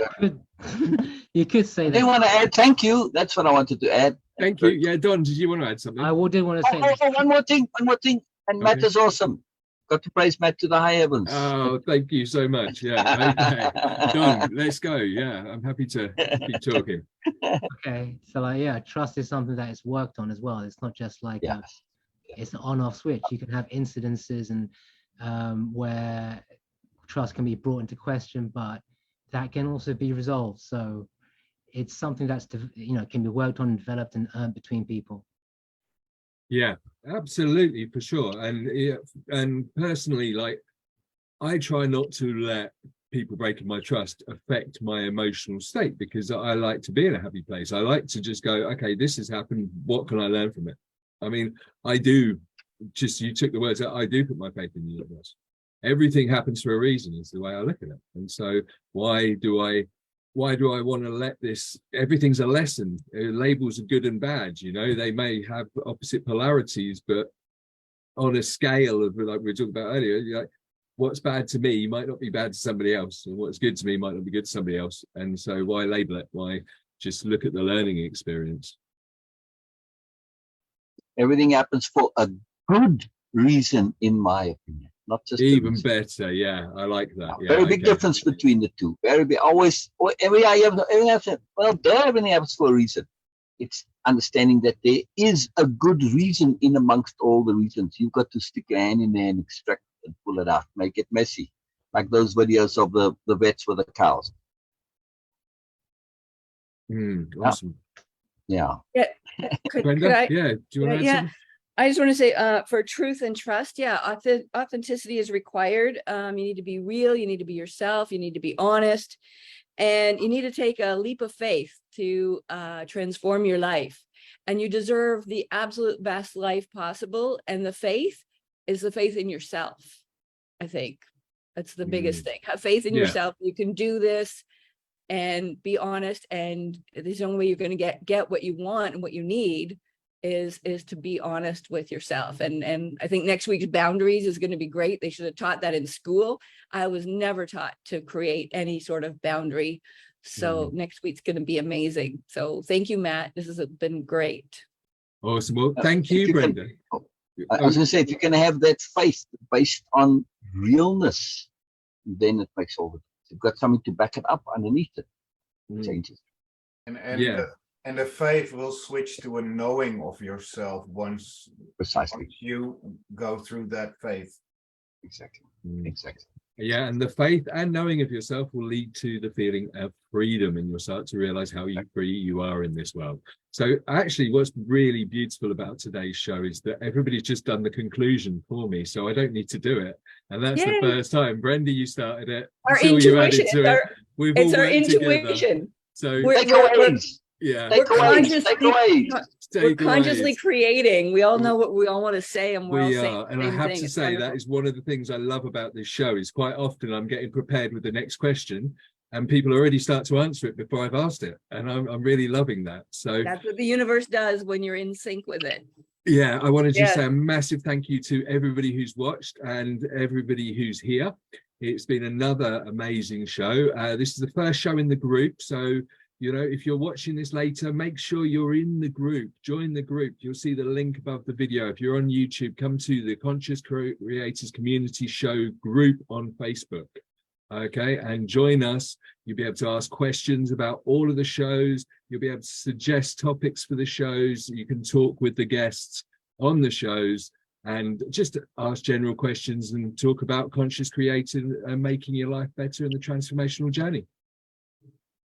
you could say that. I want to add thank you. That's what I wanted to add. Thank you. Yeah, Don, did you want to add something? I did want to say one more thing. And Matt is awesome. Got to praise Matt to the high heavens. Oh, thank you so much. Yeah. Okay. Don, let's go. Yeah, I'm happy to keep talking. Okay. So trust is something that is worked on as well. It's not just like it's an on-off switch. You can have incidences and where trust can be brought into question, but that can also be resolved. So it's something that's can be worked on, developed, and earned between people. Yeah, absolutely, for sure. And personally, like, I try not to let people breaking my trust affect my emotional state, because I like to be in a happy place. I like to just go, okay, this has happened. What can I learn from it? I mean, I do. Just, you took the words out. I do put my faith in the universe. Everything happens for a reason, is the way I look at it. And so why do I want to let this, everything's a lesson. Labels are good and bad, they may have opposite polarities, but on a scale of, like we were talking about earlier, like, what's bad to me might not be bad to somebody else, and what's good to me might not be good to somebody else. And so why label it? Why just look at the learning experience? Everything happens for a good reason, in my opinion. Not just even better. Yeah, I like that. Yeah, very big difference between the two. Very big. Always, everything happens for a reason. It's understanding that there is a good reason in amongst all the reasons. You've got to stick your hand in there and extract and pull it out, make it messy, like those videos of the vets with the cows. Awesome. Yeah. Brenda, do you want to add something? I just want to say, for truth and trust, authenticity is required. You need to be real. You need to be yourself. You need to be honest. And you need to take a leap of faith to transform your life. And you deserve the absolute best life possible. And the faith is the faith in yourself, I think. That's the biggest thing. Have faith in yourself. You can do this and be honest. And the only way you're going to get what you want and what you need is to be honest with yourself. And I think next week's boundaries is going to be great. They should have taught that in school. I was never taught to create any sort of boundary. So next week's going to be amazing. So thank you, Matt. This has been great. Awesome. Well, thank you, Brenda. I was going to say, if you can have that faith based on realness, then it makes all the difference. You've got something to back it up underneath it. It changes. And the faith will switch to a knowing of yourself once Precisely. you go through that faith. Exactly. Yeah, and the faith and knowing of yourself will lead to the feeling of freedom, and you'll start to realize how free you are in this world. So actually, what's really beautiful about today's show is that everybody's just done the conclusion for me, so I don't need to do it. And that's the Yay. first time. Brenda, you started it. Our Cecile, you intuition. added to it. We've all It's our worked together. intuition. So We're yeah, we're consciously creating. We all know what we all want to say, and we're all we saying are, the and I same have thing. to It's say that wonderful. is one of the things I love about this show. Is quite often I'm getting prepared with the next question, and people already start to answer it before I've asked it, and I'm really loving that. So That's what the universe does when you're in sync with it. yeah, I want to just Yeah. say a massive thank you to everybody who's watched and everybody who's here. It's been another amazing show. This is the first show in the group, so you know, if you're watching this later, make sure you're in the group. Join the group. You'll see the link above the video. If you're on YouTube, come to the Conscious Creators Community Show group on Facebook. Okay, and join us. You'll be able to ask questions about all of the shows. You'll be able to suggest topics for the shows. You can talk with the guests on the shows and just ask general questions and talk about conscious creating and making your life better in the transformational journey.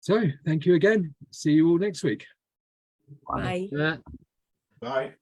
So thank you again. See you all next week. Bye. Yeah. Bye.